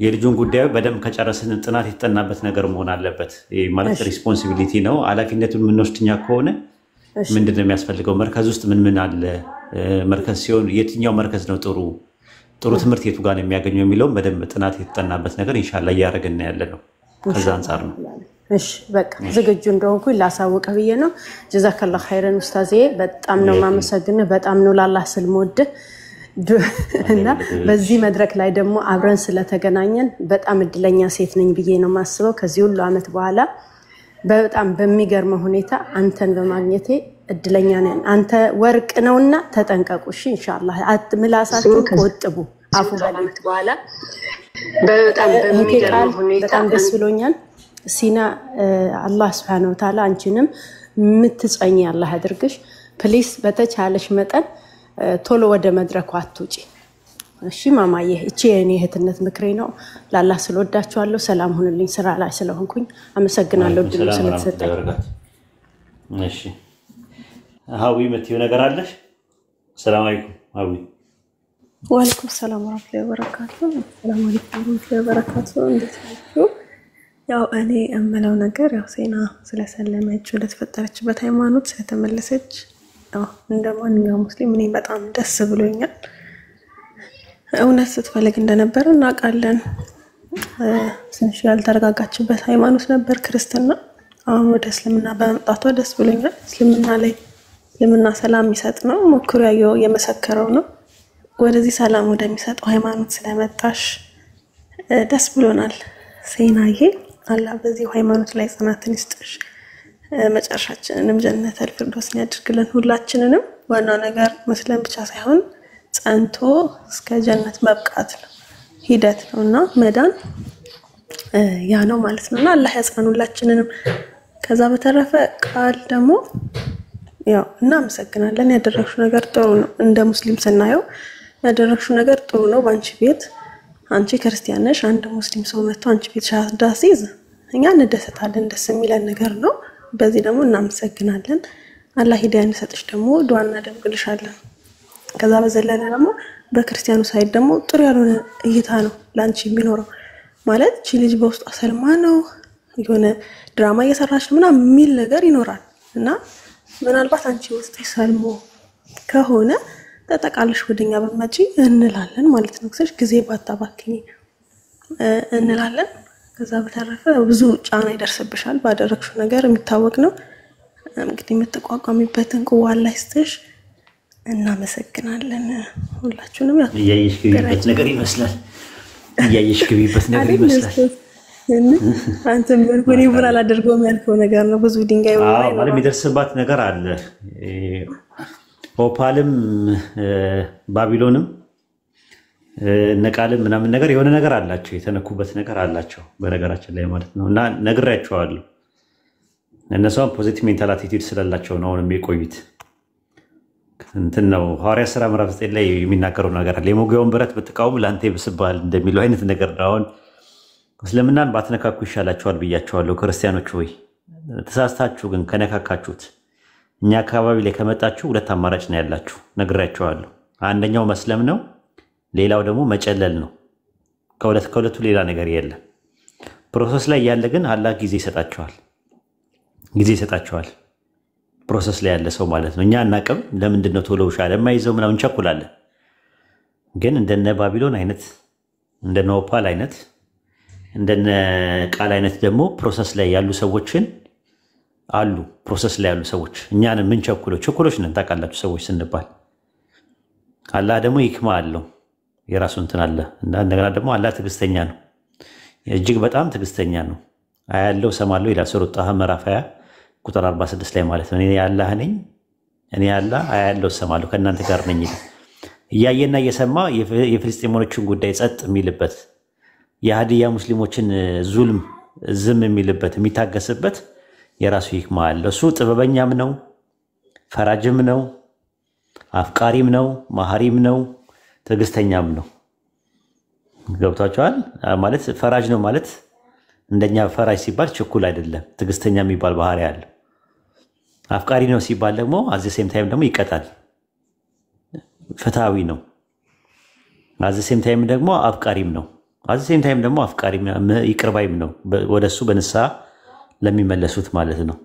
[SPEAKER 1] የልጁን ጉዳዩ በደንብ ከጨረስን ጥናት የተጠናበት ነገር መሆን አለበት ማለት ሪስፖንሲቢሊቲ ነው ኃላፊነቱን የምንወስድኛ ከሆነ ምንድነው የሚያስፈልገው መርከዝ ውስጥ ምን አለ መርከዝ ሲሆን የትኛው መርከዝ ነው ጥሩ ትምህርት የቱ ጋር ነው የሚያገኘው የሚለው በደንብ ጥናት የተጠናበት ነገር ኢንሻአላህ ያረጋግና ያለ ነው ከዛ አንፃር ነው
[SPEAKER 12] እሺ በቃ ዝግጁ እንደሆንኩ ላሳውቅ ብዬ ነው ጀዛከላህ ኸይረን ኡስታዜ በጣም ነው ማመሰግነው በጣም ነው ለአላህ ስለምወድ እና በዚህ መድረክ ላይ ደግሞ አብረን ስለተገናኘን በጣም እድለኛ ሴት ነኝ ብዬ ነው ማስበው ከዚህ ሁሉ አመት በኋላ በጣም በሚገርም ሁኔታ አንተን በማግኘቴ እድለኛ ነኝ አንተ ወርቅ ነውና ተጠንቀቁ እሺ ኢንሻአላህ ምላሳችሁ ቆጥቡ አፉ በላይት በኋላ በጣም በሚገርም ሁኔታ በጣም ደስ ብሎኛል ሲና አላህ Subhanahu Wa Ta'ala አንቺንም ምትጸኝ አላህ አድርግሽ ፕሊስ በተቻለሽ መጠን ቶሎ ወደ መድረኩ አትውጪ እሺ ማማዬ እቺ የኔ እህትነት ምክሬ ነው ለአላህ ስለወዳችኋለሁ ሰላም ሁኑልኝ ስራ ላይ ስለሆንኩኝ አመሰግናለሁ ድሉ ስለተሰጠኝ
[SPEAKER 1] እሺ ሀዊ ምትዩ ነገር አለሽ ሰላም አለይኩም ሀዊ
[SPEAKER 13] ወአለይኩም ሰላም ወራህመቱላሂ ወበረካቱ ሰላም አለይኩም ወራህመቱላሂ ወበረካቱ እንዴት ናችሁ ያው እኔ እምለው ነገር ያው ሴና ስለሰለመች ወደ ተፈጠረችበት ሃይማኖት ስለተመለሰች ያው እንደማንኛውም ሙስሊም እኔ በጣም ደስ ብሎኛል እውነት ስትፈልግ እንደነበር እናውቃለን ትንሽ ያልተረጋጋችበት ሃይማኖት ነበር ክርስትና አሁን ወደ እስልምና በመምጣቷ ደስ ብሎኛል እስልምና ላይ ለምንና ሰላም ይሰጥ ነው ሞክሩ ያየው የመሰከረው ነው ወደዚህ ሰላም ወደሚሰጠው ሃይማኖት ስለመጣሽ ደስ ብሎናል ሴናዬ አላህ በዚህ ሃይማኖት ላይ ጽናትን ይስጥሽ መጨረሻችንንም ጀነተል ፊርደውስን ያድርግልን ሁላችንንም ዋናው ነገር መስለም ብቻ ሳይሆን ጸንቶ እስከ ጀነት መብቃት ነው ሂደት ነውና መዳን ያ ነው ማለት ነውና አላህ ያጽናኑላችንንም ከዛ በተረፈ ቃል ደግሞ ያው እናመሰግናለን ያደረግሽው ነገር ጥሩ ነው እንደ ሙስሊም ስናየው ያደረግሽው ነገር ጥሩ ነው ባንቺ ቤት አንቺ ክርስቲያን ነሽ አንድ ሙስሊም ሰው መጥቶ አንቺ ቤት ሻሃዳ ሲይዝ እኛ እንደሰታለን ደስ የሚለን ነገር ነው በዚህ ደግሞ እናመሰግናለን አላህ ሂዳያን ሰጥሽ ደግሞ ዱዓ እናደርግልሻለን ከዛ በዘለለ ደግሞ በክርስቲያኑ ሳይድ ደግሞ ጥሩ ያልሆነ እይታ ነው ላንቺ የሚኖረው ማለት እቺ ልጅ በውስጧ ሰልማ ነው የሆነ ድራማ እየሰራች ነው ምናምን የሚል ነገር ይኖራል እና ምናልባት አንቺ ውስጥ ሰልሞ ከሆነ ተጠቃለሽ ወደኛ በመጪ እንላለን ማለት ነው ስለዚህ ጊዜ ባታባክኝ እንላለን ከዛ በተረፈ ብዙ ጫና ይደርስብሻል ባደረግሽው ነገር የሚታወቅ ነው እንግዲህ የምትቋቋሚበትን ቁዋ ላይ ስትሽ እናመሰግናለን ሁላችሁንም
[SPEAKER 1] ያየሽ ግቢበት ነገር ይመስላል ያየሽ ግቢበት ነገር ይመስላል አንተም በርኩሪ ብላ አላደርገውም ያልከው ነገር ነው ብዙ ድንጋይ ወራይ ነው ማለት የሚደርስባት ነገር አለ ኦፓልም ባቢሎንም ነቃልም ምናምን ነገር የሆነ ነገር አላቸው የተነኩበት ነገር አላቸው በነገራችን ላይ ማለት ነውና ነግራቸዋለሁ እነሱም ፖዚቲቭ ሜንታል አቲቲዩድ ስለላቸው ነው የሚቆዩት እንትን ነው ሐዋርያ ሥራ ምዕራፍ 9 ላይ የሚናገረው ነገር አለ የሞገውን ብረት በተቃውም ላንተ ይብስባል እንደሚለው አይነት ነገር ነው አሁን እስልምናን ባትነካኩ ይሻላችኋል ብያችኋለሁ ክርስቲያኖች ሆይ ተሳስታችሁ ግን ከነካካችሁት እኛ አካባቢ ላይ ከመጣችሁ ሁለት አማራጭ ነው ያላችሁ ነግራችኋለሁ አንደኛው መስለም ነው ሌላው ደግሞ መጨለል ነው ከሁለቱ ሌላ ነገር የለም ፕሮሰስ ላይ ያለ ግን አላህ ጊዜ ይሰጣቸዋል ፕሮሰስ ላይ ያለ ሰው ማለት ነው እኛ አናቀም ለምንድን ነው ቶሎ ሻለ ማይዘው ምናምን እንቸኩላለን ግን እንደነ ባቢሎን አይነት እንደነ ኦፓል አይነት እንደነ ቃል አይነት ደግሞ ፕሮሰስ ላይ ያሉ ሰዎችን አሉ ፕሮሰስ ላይ ያሉ ሰዎች እኛን ምን ቸኩሎች ነን ታውቃላችሁ ሰዎች ስንባል አላህ ደግሞ ይክማ አለው የራሱ እንትን አለ እና እንደገና ደግሞ አላህ ትዕግስተኛ ነው እጅግ በጣም ትዕግስተኛ ነው አያለው ሰማለው ይላል ሱረቱ ጣሃ ምዕራፍ 20 ቁጥር 46 ላይ ማለት ነው እኔ አላህ ነኝ እኔ አላህ አያለው ሰማለው ከእናንተ ጋር ነኝ እያየና እየሰማ የፍልስጤሞችን ጉዳይ ጸጥ የሚልበት የሃዲያ ሙስሊሞችን ዙልም ዝም የሚልበት የሚታገስበት የራሱ ይክማ አለ እሱ ጥበበኛም ነው ፈራጅም ነው አፍቃሪም ነው ማህሪም ነው ትዕግስተኛም ነው ገብታችኋል ማለት ፈራጅ ነው ማለት እንደኛ ፈራጅ ሲባል ችኩል አይደለም፣ ትዕግስተኛ የሚባል ባህሪ አለ። አፍቃሪ ነው ሲባል ደግሞ አዘ ሴም ታይም ደግሞ ይቀጣል፣ ፍትሃዊ ነው። አዘ ሴም ታይም ደግሞ አፍቃሪም ነው። አዘ ሴም ታይም ደግሞ አፍቃሪም ይቅርባይም ነው፣ ወደሱ በንስሐ ለሚመለሱት ማለት ነው።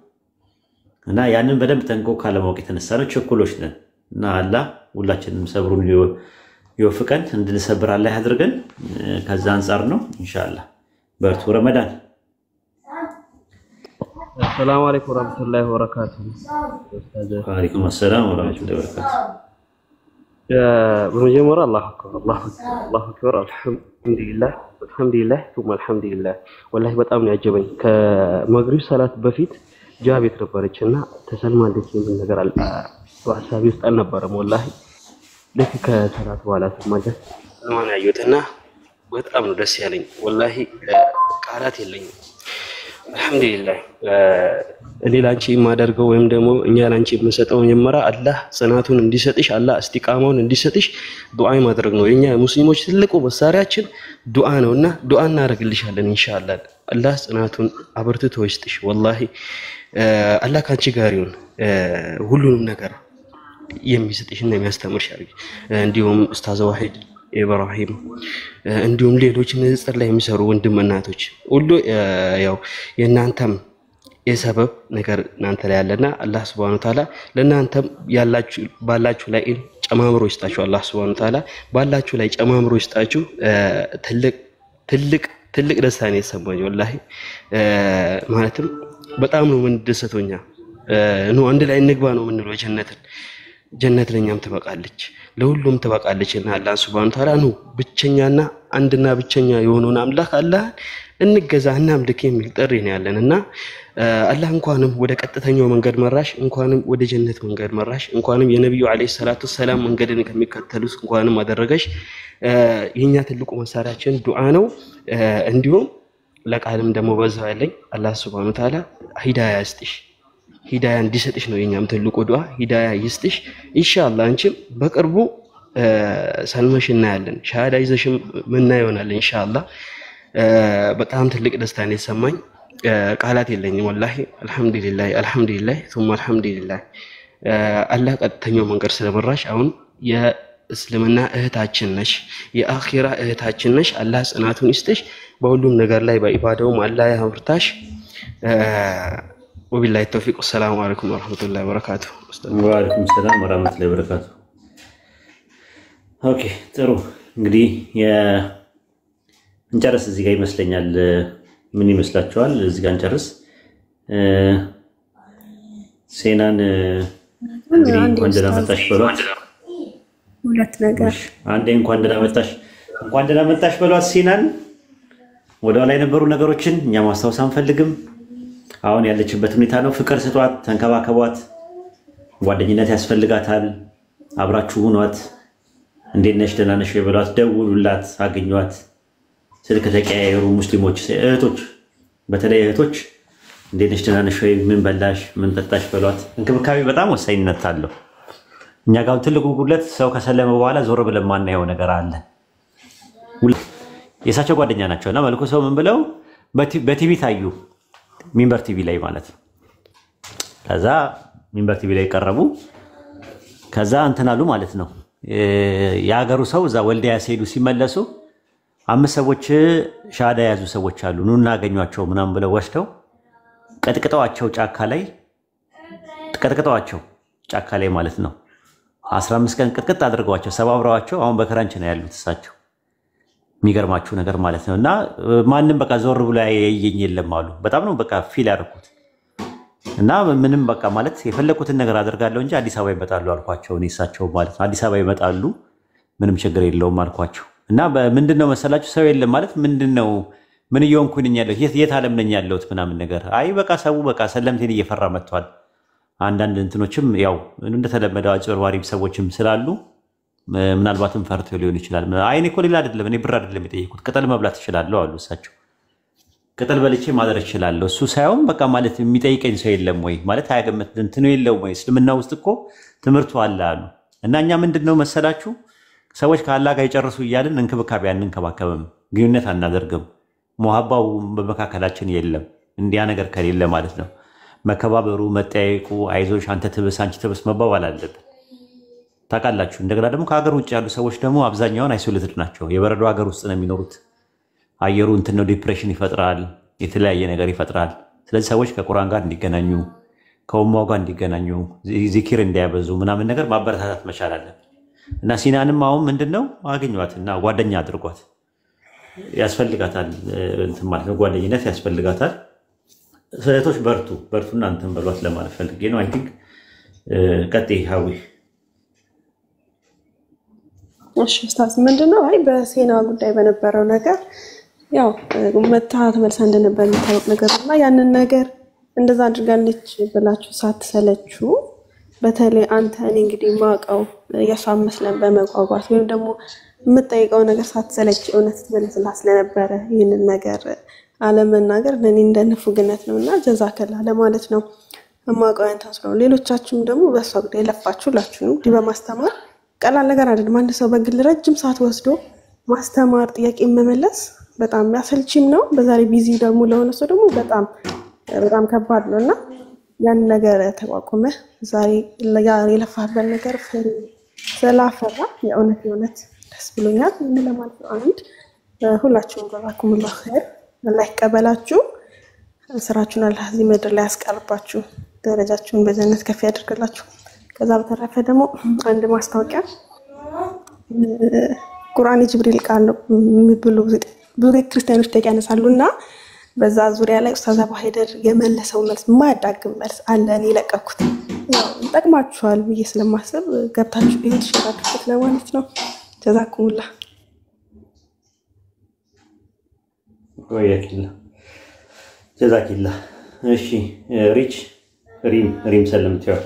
[SPEAKER 1] እና ያንን በደንብ ጠንቅቆ ካለማወቅ የተነሳ ነው ችኩሎች ነን። እና አላህ ሁላችንም ሰብሩን ይወፍቀን፣ እንድንሰብር አላህ ያድርገን። ከዛ አንጻር ነው ኢንሻአላህ። በርቱ። ረመዳን
[SPEAKER 14] السلام عليكم ورحمة الله وبركاته.
[SPEAKER 1] وعليكم السلام ورحمة الله وبركاته.
[SPEAKER 14] بمجموعة الله أكبر الله أكبر الحمد لله ثم الحمد لله. والله በጣም ነው ያጀበኝ። ከመግሪብ ሰላት በፊት ጃቤት ነበረችና ተሰልማለች የሚል ነገር አለ ሐሳቢ ውስጥ አልነበረም። ወላሂ ልክ ከሰላት በኋላ ተማለች ለማን ያዩትና በጣም ነው ደስ ያለኝ። ወላሂ ቃላት የለኝም። አልহামዱሊላህ እኔ ላንቺ የማደርገው ወይም ደግሞ እኛ ላንቺ የምንሰጠው መጀመሪያ አላህ ጽናቱን እንዲሰጥሽ አላህ እስቲቃማውን እንዲሰጥሽ ዱዓ ማድረግ ነው። የኛ ሙስሊሞች ትልቁ መሳሪያችን ዱዓ ነውና ዱዓ እናደርግልሻለን ኢንሻአላህ። አላህ ጽናቱን አበርትቶ ይስጥሽ። ወላሂ አላህ ካንቺ ጋር ይሁን፣ ሁሉንም ነገር የሚሰጥሽና የሚያስተምርሽ አድርጊ። እንዲሁም ኡስታዝ ዋሂድ ኢብራሂም እንዲሁም ሌሎች ንጽጽር ላይ የሚሰሩ ወንድም እናቶች ሁሉ ያው የናንተም የሰበብ ነገር እናንተ ላይ ያለና አላህ Subhanahu Ta'ala ለናንተም ያላችሁ ባላችሁ ላይ ጨማምሮ ይስጣችሁ። አላህ Subhanahu Ta'ala ባላችሁ ላይ ጨማምሮ ይስጣችሁ። ትልቅ ደስታ ነው የተሰማኝ ወላሂ። ማለትም በጣም ነው ምን ደስተኛ ነው። አንድ ላይ እንግባ ነው የምንለው ጀነት ለኛም ትበቃለች፣ ለሁሉም ትበቃለችና አላህ Subhanahu Ta'ala ነው ብቸኛና አንድና ብቸኛ የሆነውን አምላክ አላህ እንገዛና አምልክ የሚል ጥሪ ነው ያለንና አላህ እንኳንም ወደ ቀጥተኛው መንገድ መራሽ፣ እንኳንም ወደ ጀነት መንገድ መራሽ፣ እንኳንም የነብዩ አለይሂ ሰላቱ ሰላም መንገድን ከሚከተሉት እንኳንም አደረገሽ። የኛ ትልቁ መሳሪያችን ዱዓ ነው። እንዲሁም ለቃልም ደግሞ በዛው ያለኝ አላህ Subhanahu Ta'ala ሂዳያ ይስጥሽ፣ ሂዳያ እንዲሰጥሽ ነው የኛም ትልቁ ዱዓ። ሂዳያ ይስጥሽ ኢንሻአላህ። አንቺም በቅርቡ ሰልመሽና ያለን ሻሃዳ ይዘሽም ምና ይሆናል ኢንሻአላህ። በጣም ትልቅ ደስታ ነው የተሰማኝ። ቃላት የለኝም ወላሂ። አልহামዱሊላህ ثم አልহামዱሊላህ አላህ ቀጥተኛው መንገድ ስለመራሽ አሁን የእስልምና እህታችን ነሽ፣ የአኺራ እህታችን ነሽ። አላህ ጽናቱን ይስጥሽ በሁሉም ነገር ላይ በኢባዳውም አላህ ያምርታሽ። وبالله التوفيق والسلام عليكم ورحمة الله وبركاته.
[SPEAKER 1] وعليكم السلام ورحمة الله وبركاته. ኦኬ ጥሩ እንግዲህ እንጨርስ እዚህ ጋር ይመስለኛል። ምን ይመስላችኋል? እዚህ ጋር እንጨርስ። ሴናን እንግዲህ እንኳን ደህና መጣሽ በሏት።
[SPEAKER 13] ሁለት ነገር
[SPEAKER 1] አንዴ እንኳን ደህና መጣሽ በሏት ሴናን። ወደኋላ የነበሩ ነገሮችን እኛ ማስታወስ አንፈልግም። አሁን ያለችበት ሁኔታ ነው። ፍቅር ስጧት፣ ተንከባከቧት። ጓደኝነት ያስፈልጋታል። አብራችሁ ሁኗት። እንዴት ነሽ ደህና ነሽ በሏት። ደውሉላት፣ አገኟት። ስልክ ተቀያየሩ። ሙስሊሞች እህቶች፣ በተለይ እህቶች እንዴት ነሽ ደህና ነሽ ወይ፣ ምን በላሽ፣ ምን ጠጣሽ በሏት። እንክብካቤ በጣም ወሳኝነት አለው። እኛ ጋር ትልቁ ጉድለት ሰው ከሰለመ በኋላ ዞር ብለን ማናየው ነገር አለ። የእሳቸው ጓደኛ ናቸውና መልኩ ሰው ምን ብለው በቲቪ ታዩ፣ ሚንበር ቲቪ ላይ ማለት ነው። ከዛ ሚንበር ቲቪ ላይ ቀረቡ። ከዛ እንትን አሉ ማለት ነው። የሀገሩ ሰው እዛ ወልዲያ ሲሄዱ ሲመለሱ 5 ሰዎች ሻሃዳ ያዙ ሰዎች አሉ፣ ኑ እናገኟቸው ምናምን ብለው ወስደው ቀጥቅጠዋቸው ጫካ ላይ ማለት ነው 15 ቀን ቅጥቅጥ አድርገዋቸው ሰባብረዋቸው አሁን በክራንች ነው ያሉት እሳቸው። የሚገርማችሁ ነገር ማለት ነው። እና ማንም በቃ ዞር ብሎ ያየኝ የለም አሉ። በጣም ነው በቃ ፊል ያደረኩት። እና ምንም በቃ ማለት የፈለኩትን ነገር አደርጋለሁ እንጂ አዲስ አበባ ይመጣሉ አልኳቸው። እኔ እሳቸው ማለት ነው አዲስ አበባ ይመጣሉ ምንም ችግር የለውም አልኳቸው። እና ምንድነው መሰላችሁ ሰው የለም ማለት ምንድነው ምን እየሆንኩኝ ያለሁት የት ዓለም ነኝ ያለሁት ምናምን ነገር። አይ በቃ ሰው በቃ ሰለምቴን እየፈራ መጥቷል። አንዳንድ እንትኖችም ያው እንደተለመደው አጭበርባሪም ሰዎችም ስላሉ ምናልባትም ፈርቶ ሊሆን ይችላል። አይ እኔ እኮ ሌላ አይደለም እኔ ብር አይደለም የጠየኩት ቅጠል መብላት እችላለሁ አሉ እሳቸው። ቅጠል በልቼ ማደር እችላለሁ እሱ ሳይሆን በቃ ማለት የሚጠይቀኝ ሰው የለም ወይ ማለት አያገመት እንትኑ የለውም ወይ እስልምና ውስጥ እኮ ትምህርቱ አለ አሉ። እና እኛ ምንድነው መሰላችሁ ሰዎች ከአላህ ጋር ይጨርሱ እያልን እንክብካቤ አንንከባከብም፣ ግንኙነት አናደርግም። ሙሐባው በመካከላችን የለም። እንዲያ ነገር ከሌለ ማለት ነው መከባበሩ፣ መጠያየቁ፣ አይዞሽ አንተ ትብስ አንቺ ትብስ መባባል አለብን። ታውቃላችሁ። እንደገና ደግሞ ከሀገር ውጭ ያሉ ሰዎች ደግሞ አብዛኛውን አይሶሌትድ ናቸው። የበረዶ ሀገር ውስጥ ነው የሚኖሩት። አየሩ እንትን ነው፣ ዲፕሬሽን ይፈጥራል፣ የተለያየ ነገር ይፈጥራል። ስለዚህ ሰዎች ከቁርአን ጋር እንዲገናኙ፣ ከኡማው ጋር እንዲገናኙ፣ ዚኪር እንዲያበዙ ምናምን ነገር ማበረታታት መቻል አለብን እና ሲናንም አሁን ምንድነው አገኟትና ጓደኛ አድርጓት። ያስፈልጋታል እንትን ማለት ነው፣ ጓደኝነት ያስፈልጋታል። እህቶች በርቱና እንትን በሏት ለማለት ፈልጌ ነው። አይ ቲንክ ቀጥይ ሀዊ።
[SPEAKER 13] እሺ ኡስታዝ ምንድነው አይ በሴና ጉዳይ በነበረው ነገር ያው መታ ተመልሳ እንደነበር የሚታወቅ ነገርና ያንን ነገር እንደዛ አድርጋለች ብላችሁ ሳትሰለችሁ በተለይ አንተ እኔ እንግዲህ ማቀው የሷን መስለን በመጓጓት ወይም ደግሞ የምጠይቀው ነገር ሳትሰለች እውነት ትመልስላት ስለነበረ ይህንን ነገር አለመናገር ለኔ እንደነፉግነት ነውና ጀዛከላ ለማለት ነው። ማቀው አንተ ነው። ሌሎቻችሁም ደግሞ በሷ ጉዳይ ለፋችሁላችሁ ነው ዲ በማስተማር ቀላል ነገር አይደለም። አንድ ሰው በግል ረጅም ሰዓት ወስዶ ማስተማር ጥያቄ መመለስ በጣም ያሰልችም ነው። በዛሬ ቢዚ ደግሞ ለሆነ ሰው ደግሞ በጣም ከባድ ነውና ያን ነገር ተቋቁመ ዛሬ የለፋበት ነገር ስላፈራ የእውነት ደስ ብሎኛል። ምን ለማለት ነው አንድ ሁላችሁም ጀዛኩሙላህ ኸይር አላህ ይቀበላችሁ። ስራችሁን አላህ እዚህ ምድር ላይ ያስቀርባችሁ፣ ደረጃችሁን በጀነት ከፍ ያድርግላችሁ። ከዛ በተረፈ ደግሞ አንድ ማስታወቂያ ቁርአን ጅብሪል ቃል ነው የሚብሉ ብዙ ክርስቲያኖች ተያነሳሉና በዛ ዙሪያ ላይ ኡስታዝ አቡ ሀይደር የመለሰው መልስ ማያዳግም መልስ አለ። እኔ ለቀኩት ያው ጠቅማችኋል ብዬ ስለማስብ ገብታችሁ ይሄን ተሸራክት ለማለት ነው። ጀዛኩሙላህ
[SPEAKER 1] ወያኪላ ጀዛኪላ። እሺ ሪም ሰለምቲው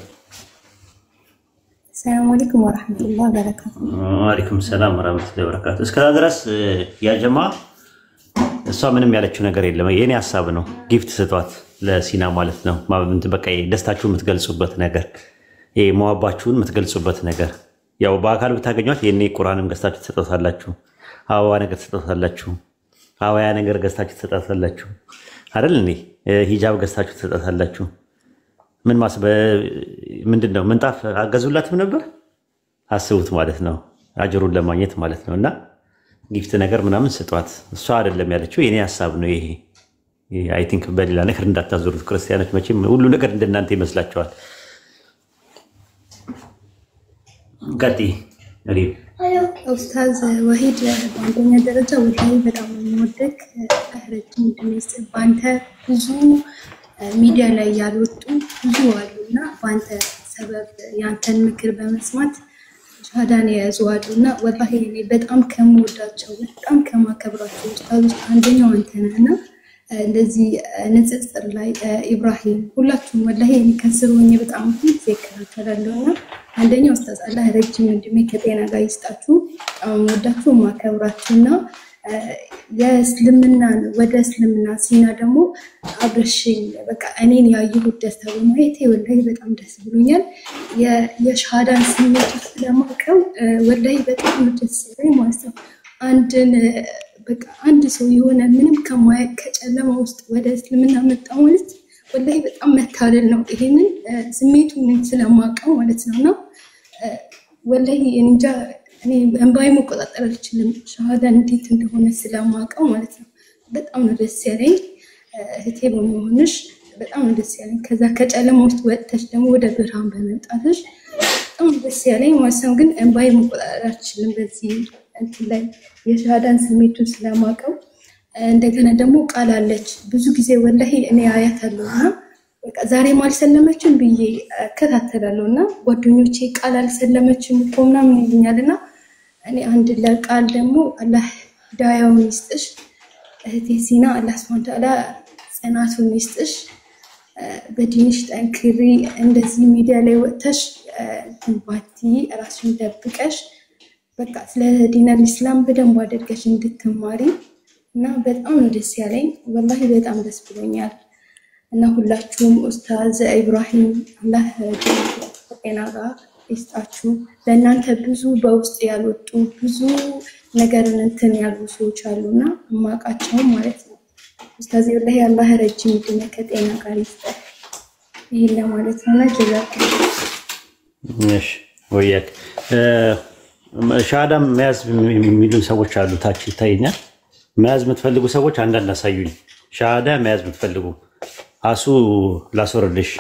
[SPEAKER 15] ሰላም አለይኩም ወራህመቱላሂ ወበረካቱ።
[SPEAKER 1] ወአለይኩም ሰላም ወራህመቱላሂ ወበረካቱ። እስከዛ ድረስ ያ ጀማ እሷ ምንም ያለችው ነገር የለም። የኔ ሐሳብ ነው። ጊፍት ስጧት ለሲና ማለት ነው። ማለት በቃ ደስታችሁን የምትገልጹበት ነገር፣ ይሄ መዋባችሁን የምትገልጹበት ነገር ያው በአካል ብታገኟት የኔ ቁርአንም ገዝታችሁ ትሰጣታላችሁ፣ አበባ ነገር ትሰጣታላችሁ፣ አበያ ነገር ገዝታችሁ ትሰጣታላችሁ አይደል እንዴ? ሂጃብ ገዝታችሁ ትሰጣታላችሁ። ምን ማስበ ምንድነው ምንጣፍ አገዙላትም ነበር። አስቡት ማለት ነው አጅሩን ለማግኘት ማለት ነውና ጊፍት ነገር ምናምን ስጧት። እሷ አይደለም ያለችው የኔ ሐሳብ ነው ይሄ። አይ ቲንክ በሌላ ነገር እንዳታዞሩት ክርስቲያኖች፣ መቼም ሁሉ ነገር እንደናንተ ይመስላችኋል። ቀጥይ ሪም።
[SPEAKER 15] ኡስታዝ ወሂድ በአንደኛ ደረጃ ወላሂ በጣም የሚወደቅ ረጅም ዕድሜ በአንተ ብዙ ሚዲያ ላይ ያልወጡ ብዙ አሉና በአንተ ሰበብ ያንተን ምክር በመስማት ሻሃዳን የያዙ አሉና ወላሂ እኔ በጣም ከምወዳቸው በጣም ከማከብራቸው ኡስታዞች አንደኛው አንተ ነህና እንደዚህ ንጽጽር ላይ ኢብራሂም ሁላችሁም ወላሂ እኔ ከስር ሆኜ በጣም እከታተላለሁና አንደኛው ኡስታዝ አላህ ረጅም ዕድሜ ከጤና ጋር ይስጣችሁ። በጣም ወዳችሁ ማከብራችሁና የእስልምና ወደ እስልምና ሲና ደግሞ አብረሽኝ በቃ እኔን ያየሁት ደስታ በማየቴ ወላሂ በጣም ደስ ብሎኛል። የሻሃዳን ስሜት ስለማውቀው ወላሂ በጣም ደስ ይለኝ ማለት ነው። በቃ አንድ ሰው የሆነ ምንም ከማያውቅ ከጨለማ ውስጥ ወደ እስልምና መጣ ማለት ወላሂ በጣም መታደል ነው። ይሄንን ስሜቱን ስለማውቀው ማለት ነውና ወላሂ እንጃ እኔ እንባይ መቆጣጠር አልችልም። ሻሃዳ እንዴት እንደሆነ ስለማውቀው ማለት ነው። በጣም ነው ደስ ያለኝ እህቴ በመሆንሽ በጣም ነው ደስ ያለኝ። ከዛ ከጨለማ ውስጥ ወጥተሽ ደግሞ ወደ ብርሃን በመምጣትሽ በጣም ደስ ያለኝ ማለት ነው። ግን እንባይ መቆጣጠር አልችልም በዚህ እንትን ላይ የሻሃዳን ስሜቱን ስለማውቀው። እንደገና ደግሞ ቃል አለች ብዙ ጊዜ ወላሂ እኔ አያታለሁና በቃ ዛሬ አልሰለመችም ብዬ እከታተላለሁና ጓደኞቼ ቃል አልሰለመችም እኮ ምናምን ይሉኛልና እኔ አንድ ለቃል ደግሞ አላህ ሂዳያውን ይስጥሽ እህቴ ሲና፣ አላህ ሱብሃነሁ ወተዓላ ጽናቱን ይስጥሽ፣ በዲንሽ ጠንክሪ፣ እንደዚህ ሚዲያ ላይ ወጥተሽ ባቲ ራስሽን ደብቀሽ በቃ ስለ ዲነል ኢስላም በደንብ አድርገሽ እንድትማሪ እና በጣም ነው ደስ ያለኝ ወላሂ በጣም ደስ ብሎኛል። እና ሁላችሁም ኡስታዝ ኢብራሂም አላህ ጤና ጋር ይስጣችሁ። ለእናንተ ብዙ በውስጥ ያልወጡ ብዙ ነገርን እንትን ያሉ ሰዎች አሉና ማቃቸው ማለት ነው። ኡስታዝ ወላሂ አላህ ረጅም ዕድሜ ከጤና ጋር ይስጠህ። ይሄን ለማለት ነው። ጀዛኩም
[SPEAKER 1] እሺ ወያክ ሻሃዳ መያዝ የሚሉ ሰዎች አሉ ታች ይታየኛል። መያዝ የምትፈልጉ ሰዎች አንዳንድ አሳዩኝ። ሻሃዳ መያዝ የምትፈልጉ አሱ ላስወርድሽ